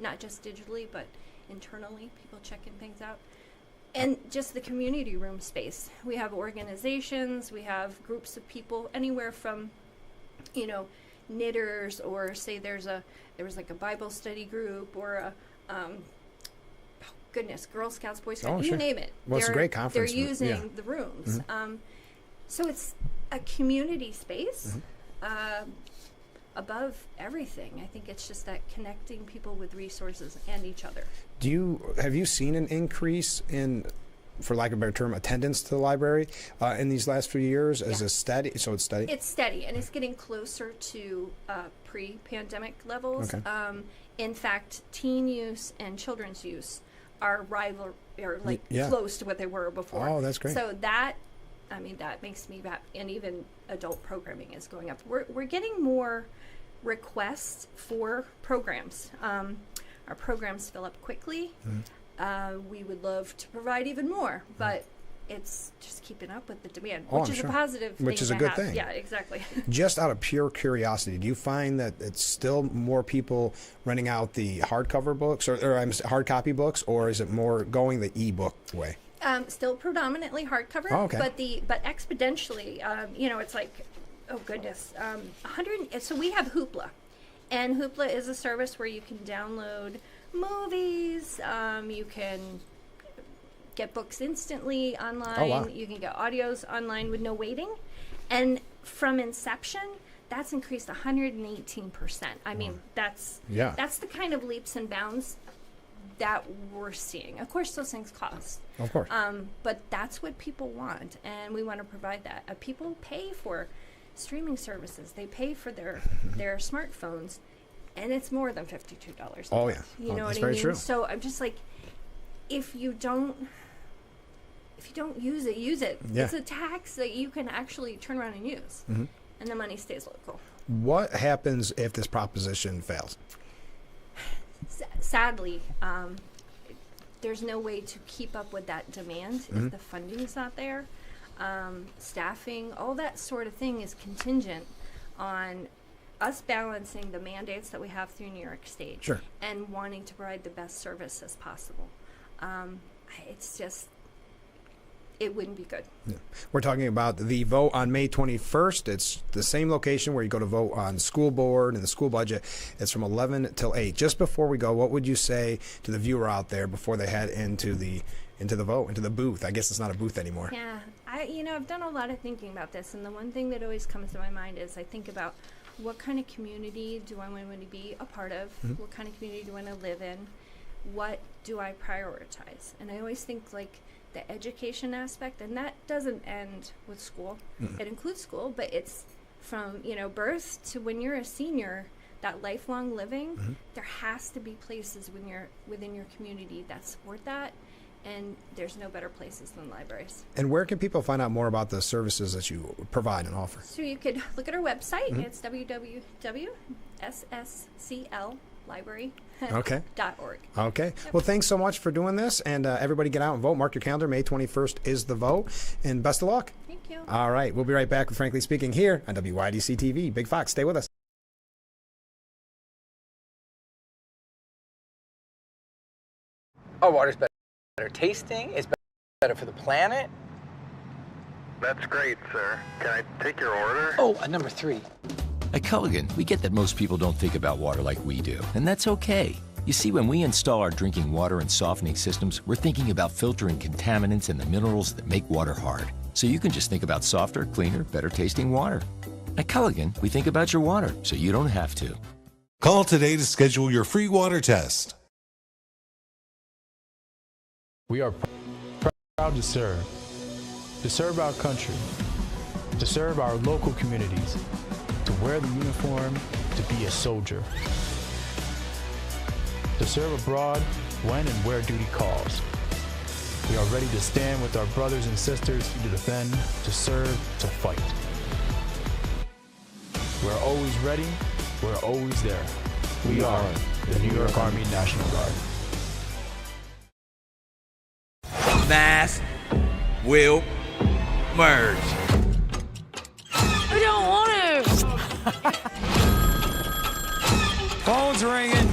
not just digitally, but internally, people checking things out. And just the community room space. We have organizations, we have groups of people, anywhere from, knitters, or say there was like a Bible study group, or a, Girl Scouts, Boy Scouts, you name it. Well, it's a great conference. They're using the rooms. So it's a community space above everything. I think it's just that connecting people with resources and each other. Have you seen an increase in, for lack of a better term, attendance to the library in these last few years? As a steady, so it's steady. It's steady, and it's getting closer to pre-pandemic levels. Okay. In fact, teen use and children's use are Yeah. close to what they were before. Oh, that's great. So that makes me happy, and even adult programming is going up. We're getting more requests for programs. Our programs fill up quickly. We would love to provide even more, but it's just keeping up with the demand, which is a positive thing. Which is a good thing. Yeah, exactly. Just out of pure curiosity, do you find that it's still more people renting out the hardcover books or hard copy books, or is it more going the e-book way? Still predominantly hardcover, but exponentially, it's like, oh goodness, 100. So we have Hoopla, and Hoopla is a service where you can download movies, you can get books instantly online. Oh, wow. You can get audios online with no waiting, and from inception, that's increased 118%. I mean, that's the kind of leaps and bounds that we're seeing. Of course, those things cost. Of course. But that's what people want, and we want to provide that. People pay for streaming services. They pay for their smartphones, and it's more than $52. Oh, yeah. You know that's what I very mean? true. So I'm just like, if you don't use it, use it. Yeah. It's a tax that you can actually turn around and use, and the money stays local. What happens if this proposition fails? Sadly, there's no way to keep up with that demand if the funding's not there. Staffing, all that sort of thing is contingent on us balancing the mandates that we have through New York State and wanting to provide the best service as possible. It's just, it wouldn't be good. Yeah. We're talking about the vote on May 21st. It's the same location where you go to vote on school board and the school budget. It's from 11 till 8. Just before we go, what would you say to the viewer out there before they head into the vote, into the booth? I guess it's not a booth anymore. Yeah, I've done a lot of thinking about this, and the one thing that always comes to my mind is I think about what kind of community do I want to be a part of? What kind of community do I want to live in? What do I prioritize? And I always think like the education aspect, and that doesn't end with school. It includes school, but it's from birth to when you're a senior. That lifelong living, there has to be places when you're within your community that support that, and there's no better places than libraries. And where can people find out more about the services that you provide and offer? So you could look at our website. It's www.sscllibrary.org. Okay. Well, thanks so much for doing this, and everybody get out and vote. Mark your calendar. May 21st is the vote, and best of luck. Thank you. All right. We'll be right back with Frankly Speaking here on WYDC TV. Big Fox, stay with us. Our water's better tasting, it's better for the planet. That's great, sir. Can I take your order? Oh, number 3. At Culligan, we get that most people don't think about water like we do, and that's okay. You see, when we install our drinking water and softening systems, we're thinking about filtering contaminants and the minerals that make water hard. So you can just think about softer, cleaner, better tasting water. At Culligan, we think about your water, so you don't have to. Call today to schedule your free water test. We are proud to serve our country, to serve our local communities, to wear the uniform, to be a soldier, to serve abroad when and where duty calls. We are ready to stand with our brothers and sisters to defend, to serve, to fight. We're always ready, we're always there. We are the New York Army National Guard. Mass will merge. I don't want to. Phone's ringing.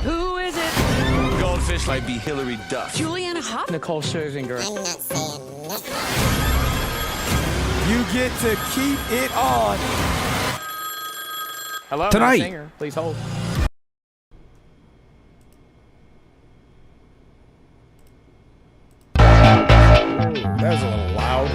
Who is it? Goldfish might be Hillary Duff. Juliana Hough? Nicole Scherzinger. I'm not saying nothing. You get to keep it on. Hello, Tonight. Singer. Please hold. That was a little loud.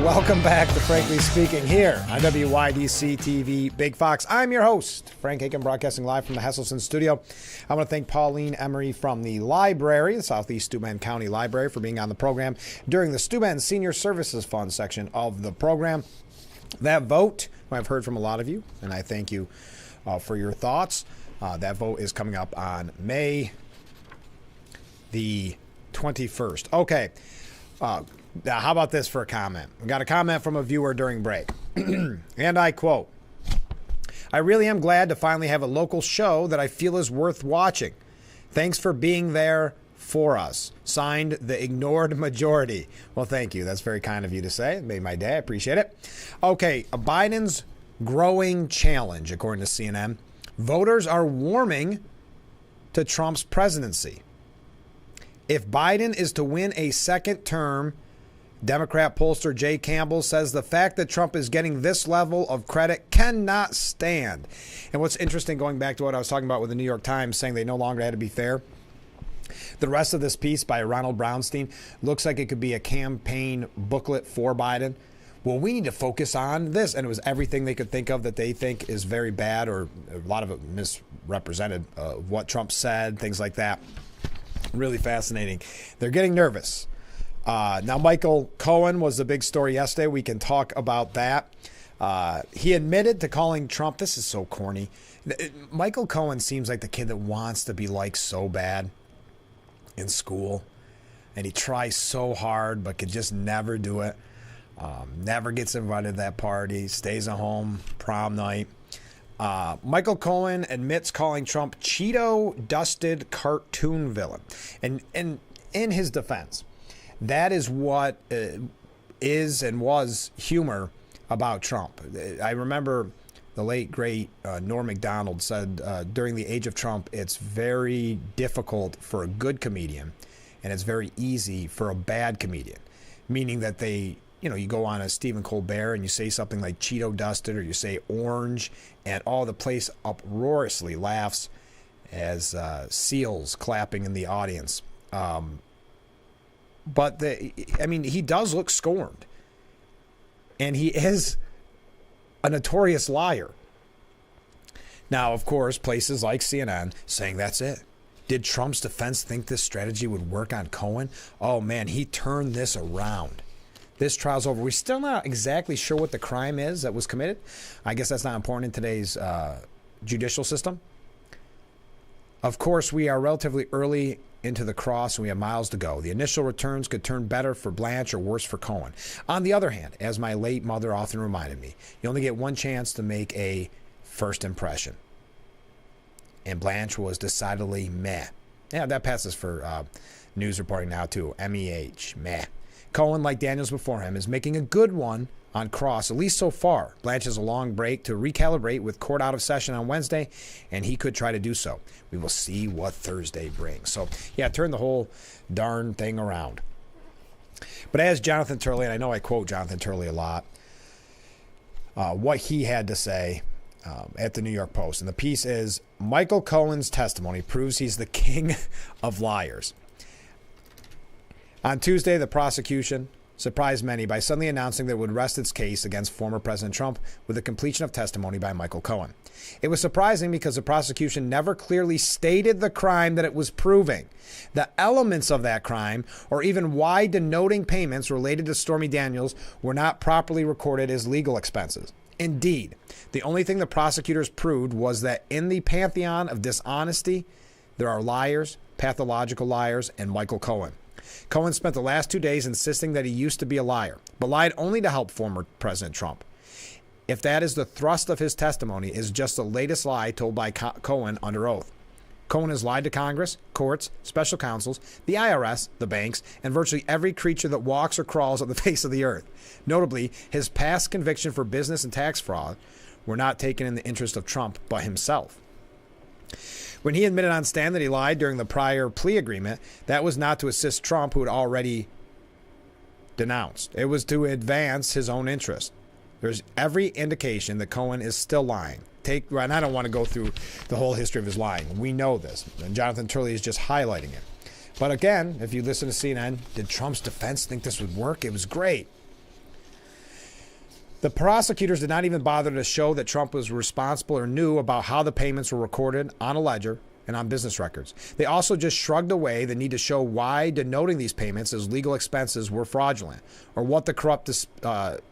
Welcome back to Frankly Speaking here on WYDC TV Big Fox. I'm your host, Frank Aiken, broadcasting live from the Hesselson studio. I want to thank Pauline Emery from the library, the Southeast Steuben County Library, for being on the program during the Steuben Senior Services Fund section of the program. That vote, I've heard from a lot of you, and I thank you for your thoughts. That vote is coming up on May the 21st. Okay. Now, how about this for a comment? We got a comment from a viewer during break. And I quote, "I really am glad to finally have a local show that I feel is worth watching. Thanks for being there for us. Signed, the ignored majority." Well, thank you. That's very kind of you to say. It made my day. I appreciate it. Okay, Biden's growing challenge, according to CNN. Voters are warming to Trump's presidency. If Biden is to win a second term, Democrat pollster Jay Campbell says the fact that Trump is getting this level of credit cannot stand. And what's interesting, going back to what I was talking about with the New York Times saying they no longer had to be fair, the rest of this piece by Ronald Brownstein looks like it could be a campaign booklet for Biden. Well, we need to focus on this. And it was everything they could think of that they think is very bad, or a lot of it misrepresented, what Trump said, things like that. Really fascinating. They're getting nervous. Now, Michael Cohen was the big story yesterday. We can talk about that. He admitted to calling Trump. This is so corny. Michael Cohen seems like the kid that wants to be liked so bad in school. And he tries so hard, but could just never do it. Never gets invited to that party. Stays at home, prom night. Michael Cohen admits calling Trump Cheeto-dusted cartoon villain. And in his defense, that is what is and was humor about Trump. I remember the late, great Norm Macdonald said during the age of Trump, it's very difficult for a good comedian and it's very easy for a bad comedian, meaning that they, you go on a Stephen Colbert and you say something like Cheeto dusted, or you say orange, and all the place uproariously laughs as seals clapping in the audience. But he does look scorned, and he is a notorious liar. Now, of course, places like CNN saying that's it. Did Trump's defense think this strategy would work on Cohen? Oh man, he turned this around. This trial's over. We're still not exactly sure what the crime is that was committed. I guess that's not important in today's judicial system. Of course, we are relatively early into the cross, and we have miles to go. The initial returns could turn better for Blanche or worse for Cohen. On the other hand, as my late mother often reminded me, you only get one chance to make a first impression. And Blanche was decidedly meh. Yeah, that passes for news reporting now too. MEH, meh. Cohen, like Daniels before him, is making a good one on cross, at least so far. Blanche has a long break to recalibrate with court out of session on Wednesday, and he could try to do so. We will see what Thursday brings. So, yeah, turn the whole darn thing around. But as Jonathan Turley, and I know I quote Jonathan Turley a lot, what he had to say at the New York Post, and the piece is, Michael Cohen's testimony proves he's the king of liars. On Tuesday, the prosecution surprised many by suddenly announcing that it would rest its case against former President Trump with the completion of testimony by Michael Cohen. It was surprising because the prosecution never clearly stated the crime that it was proving. The elements of that crime, or even why denoting payments related to Stormy Daniels, were not properly recorded as legal expenses. Indeed, the only thing the prosecutors proved was that in the pantheon of dishonesty, there are liars, pathological liars, and Michael Cohen. Cohen spent the last 2 days insisting that he used to be a liar, but lied only to help former President Trump. If that is the thrust of his testimony, is just the latest lie told by Cohen under oath. Cohen has lied to Congress, courts, special counsels, the IRS, the banks, and virtually every creature that walks or crawls on the face of the earth. Notably, his past conviction for business and tax fraud were not taken in the interest of Trump, but himself. When he admitted on stand that he lied during the prior plea agreement, that was not to assist Trump, who had already denounced. It was to advance his own interest. There's every indication that Cohen is still lying. And I don't want to go through the whole history of his lying. We know this. And Jonathan Turley is just highlighting it. But again, if you listen to CNN, did Trump's defense think this would work? It was great. The prosecutors did not even bother to show that Trump was responsible or knew about how the payments were recorded on a ledger and on business records. They also just shrugged away the need to show why denoting these payments as legal expenses were fraudulent, or what the corrupt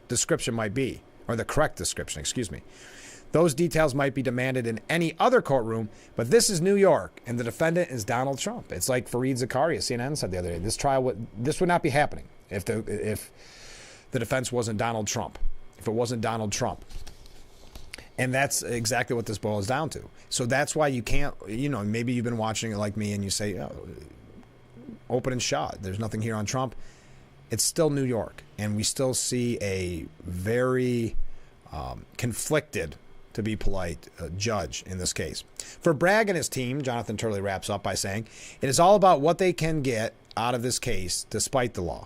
description might be, or the correct description, excuse me. Those details might be demanded in any other courtroom, but this is New York, and the defendant is Donald Trump. It's like Fareed Zakaria, CNN said the other day. This would not be happening if the defense wasn't Donald Trump. If it wasn't Donald Trump. And that's exactly what this boils down to. So that's why you can't, maybe you've been watching it like me and you say, oh, open and shut. There's nothing here on Trump. It's still New York. And we still see a very conflicted, to be polite, judge in this case. For Bragg and his team, Jonathan Turley wraps up by saying, it is all about what they can get out of this case despite the law.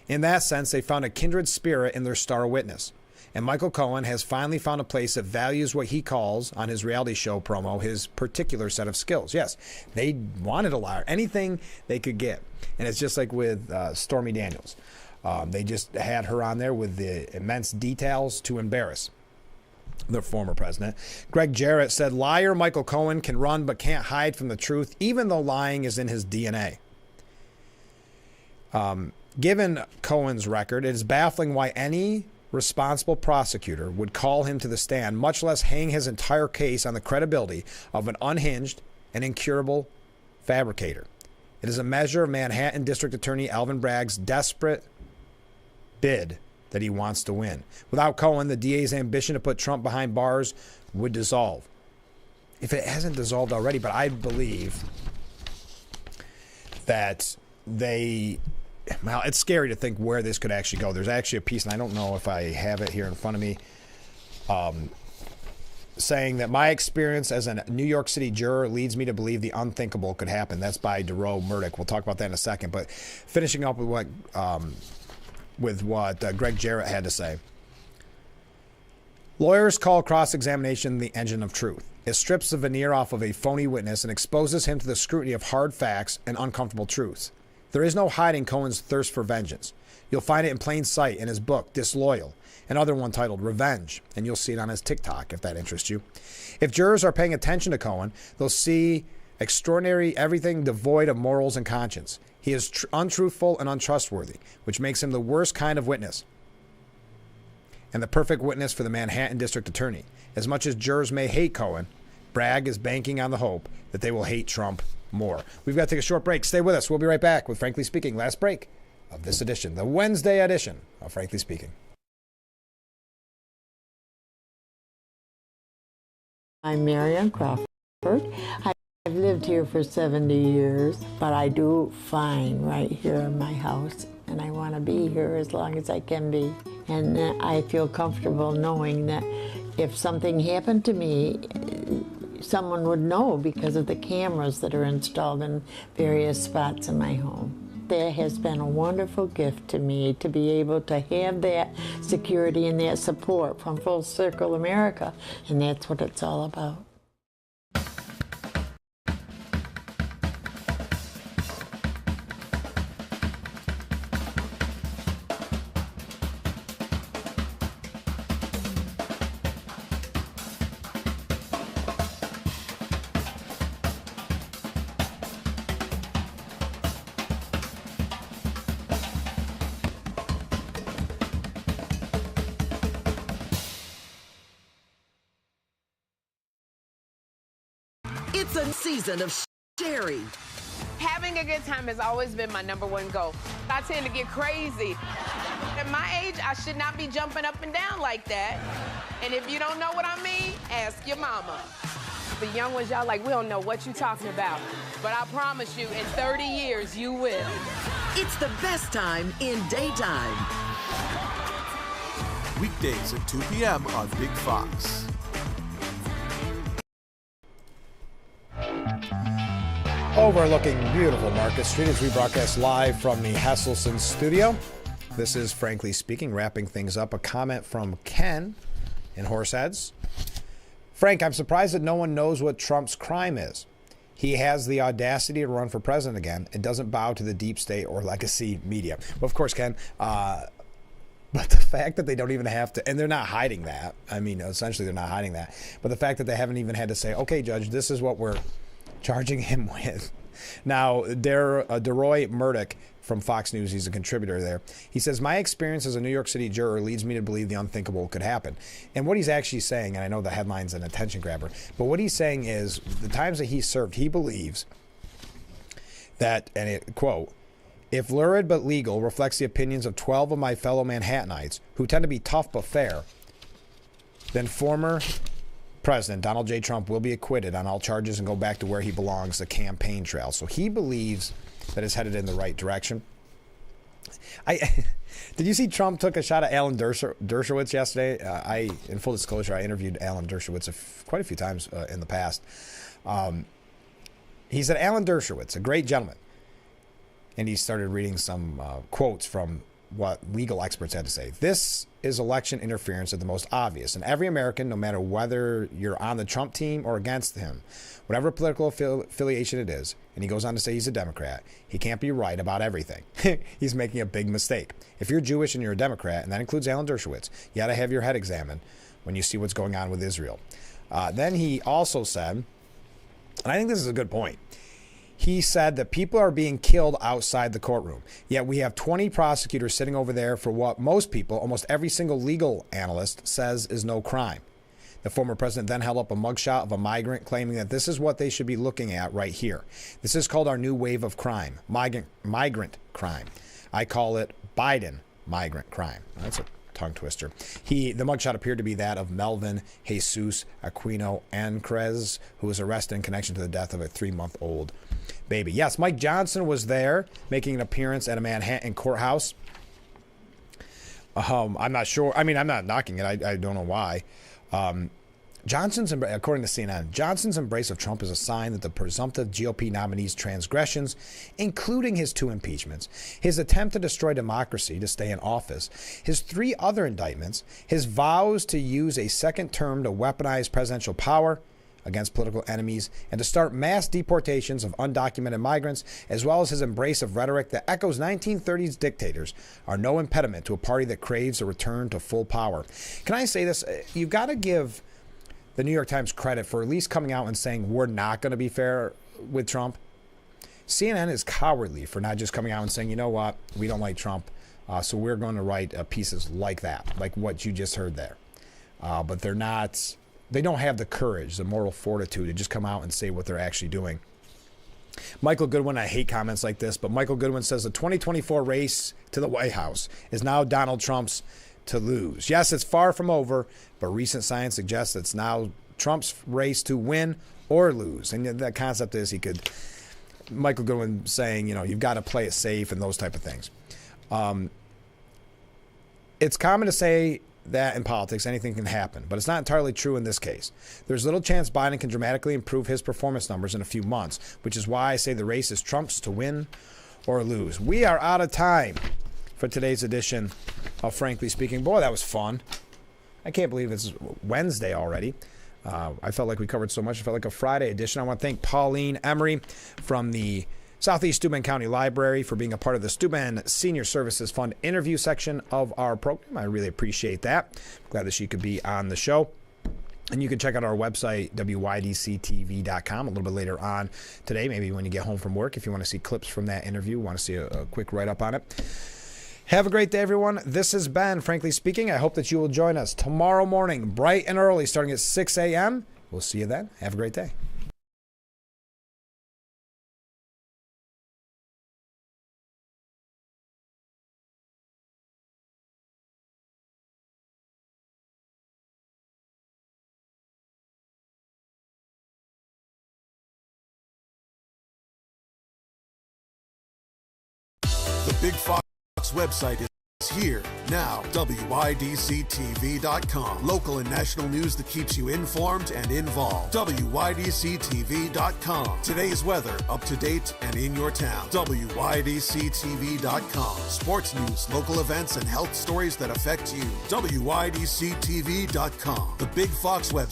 In that sense, they found a kindred spirit in their star witness. And Michael Cohen has finally found a place that values what he calls, on his reality show promo, his particular set of skills. Yes, they wanted a liar, anything they could get. And it's just like with Stormy Daniels. They just had her on there with the immense details to embarrass the former president. Greg Jarrett said, liar Michael Cohen can run but can't hide from the truth, even though lying is in his DNA. Given Cohen's record, it is baffling why any responsible prosecutor would call him to the stand, much less hang his entire case on the credibility of an unhinged and incurable fabricator. It is a measure of Manhattan District Attorney Alvin Bragg's desperate bid that he wants to win. Without Cohen, the DA's ambition to put Trump behind bars would dissolve. If it hasn't dissolved already, but I believe that well, it's scary to think where this could actually go. There's actually a piece, and I don't know if I have it here in front of me, saying that my experience as a New York City juror leads me to believe the unthinkable could happen. That's by Dero Murdoch. We'll talk about that in a second. But finishing up with what Greg Jarrett had to say. Lawyers call cross-examination the engine of truth. It strips the veneer off of a phony witness and exposes him to the scrutiny of hard facts and uncomfortable truths. There is no hiding Cohen's thirst for vengeance. You'll find it in plain sight in his book, Disloyal, another one titled Revenge, and you'll see it on his TikTok if that interests you. If jurors are paying attention to Cohen, they'll see extraordinary everything devoid of morals and conscience. He is untruthful and untrustworthy, which makes him the worst kind of witness and the perfect witness for the Manhattan District Attorney. As much as jurors may hate Cohen, Bragg is banking on the hope that they will hate Trump more. We've got to take a short break. Stay with us. We'll be right back with Frankly Speaking. Last break of this edition, the Wednesday edition of Frankly Speaking. I'm Marianne Crawford. I've lived here for 70 years, but I do fine right here in my house, and I want to be here as long as I can be. And I feel comfortable knowing that if something happened to me, someone would know because of the cameras that are installed in various spots in my home. That has been a wonderful gift to me to be able to have that security and that support from Full Circle America, and that's what it's all about. It's a season of sharing. Having a good time has always been my #1 goal. I tend to get crazy. At my age, I should not be jumping up and down like that. And if you don't know what I mean, ask your mama. The young ones, y'all like, we don't know what you're talking about. But I promise you, in 30 years, you will. It's the best time in daytime. Weekdays at 2 p.m. on Big Fox. Overlooking beautiful Market Street as we broadcast live from the Hesselson studio. This is Frankly Speaking, wrapping things up. A comment from Ken in Horseheads. Frank, I'm surprised that no one knows what Trump's crime is. He has the audacity to run for president again and doesn't bow to the deep state or legacy media. Well, of course, Ken, But the fact that they don't even have to, and they're not hiding that. I mean, essentially they're not hiding that. But the fact that they haven't even had to say, okay, Judge, this is what we're charging him with. Now, DeRoy Murdoch from Fox News, he's a contributor there. He says, my experience as a New York City juror leads me to believe the unthinkable could happen. And what he's actually saying, and I know the headline's an attention grabber, but what he's saying is the times that he served, he believes that, and it, quote, if lurid but legal reflects the opinions of 12 of my fellow Manhattanites who tend to be tough but fair, then former President Donald J. Trump will be acquitted on all charges and go back to where he belongs, the campaign trail. So he believes that it's headed in the right direction. Did you see Trump took a shot at Alan Dershowitz yesterday? In full disclosure, I interviewed Alan Dershowitz quite a few times in the past. He said, Alan Dershowitz, a great gentleman. And he started reading some quotes from what legal experts had to say. This is election interference at the most obvious. And every American, no matter whether you're on the Trump team or against him, whatever political affiliation it is, and he goes on to say he's a Democrat, he can't be right about everything. He's making a big mistake. If you're Jewish and you're a Democrat, and that includes Alan Dershowitz, you got to have your head examined when you see what's going on with Israel. Then he also said, and I think this is a good point, he said that people are being killed outside the courtroom. Yet we have 20 prosecutors sitting over there for what most people, almost every single legal analyst, says is no crime. The former president then held up a mugshot of a migrant, claiming that this is what they should be looking at right here. This is called our new wave of crime, migrant crime. I call it Biden migrant crime. That's a tongue twister. The mugshot appeared to be that of Melvin Jesus Aquino Ancrez, who was arrested in connection to the death of a 3-month-old baby. Yes, Mike Johnson was there making an appearance at a Manhattan courthouse. I'm not sure. I mean, I'm not knocking it. I don't know why. According to CNN, Johnson's embrace of Trump is a sign that the presumptive GOP nominee's transgressions, including his 2 impeachments, his attempt to destroy democracy to stay in office, his 3 other indictments, his vows to use a second term to weaponize presidential power against political enemies, and to start mass deportations of undocumented migrants, as well as his embrace of rhetoric that echoes 1930s dictators, are no impediment to a party that craves a return to full power. Can I say this? You've got to give the New York Times credit for at least coming out and saying we're not going to be fair with Trump. CNN is cowardly for not just coming out and saying, you know what, we don't like Trump, so we're going to write pieces like that, like what you just heard there. But they're not... They don't have the courage, the moral fortitude to just come out and say what they're actually doing. Michael Goodwin, I hate comments like this, but Michael Goodwin says the 2024 race to the White House is now Donald Trump's to lose. Yes, it's far from over, but recent science suggests it's now Trump's race to win or lose. And the concept is Michael Goodwin saying, you've got to play it safe and those type of things. It's common to say that in politics anything can happen, but it's not entirely true in this case. There's little chance Biden can dramatically improve his performance numbers in a few months, which is why I say the race is Trump's to win or lose. We are out of time for today's edition of Frankly Speaking. Boy, that was fun. I can't believe it's Wednesday already. I felt like we covered so much. It felt like a Friday edition. I want to thank Pauline Emery from the Southeast Steuben County Library for being a part of the Steuben Senior Services Fund interview section of our program. I really appreciate that. I'm glad that she could be on the show. And you can check out our website, WYDCTV.com, a little bit later on today, maybe when you get home from work, if you want to see clips from that interview, want to see a quick write-up on it. Have a great day, everyone. This has been Frankly Speaking. I hope that you will join us tomorrow morning, bright and early, starting at 6 a.m. We'll see you then. Have a great day. The Big Fox website is here now. WYDCTV.com. Local and national news that keeps you informed and involved. WYDCTV.com. Today's weather, up to date and in your town. WYDCTV.com. Sports news, local events, and health stories that affect you. WYDCTV.com. The Big Fox website.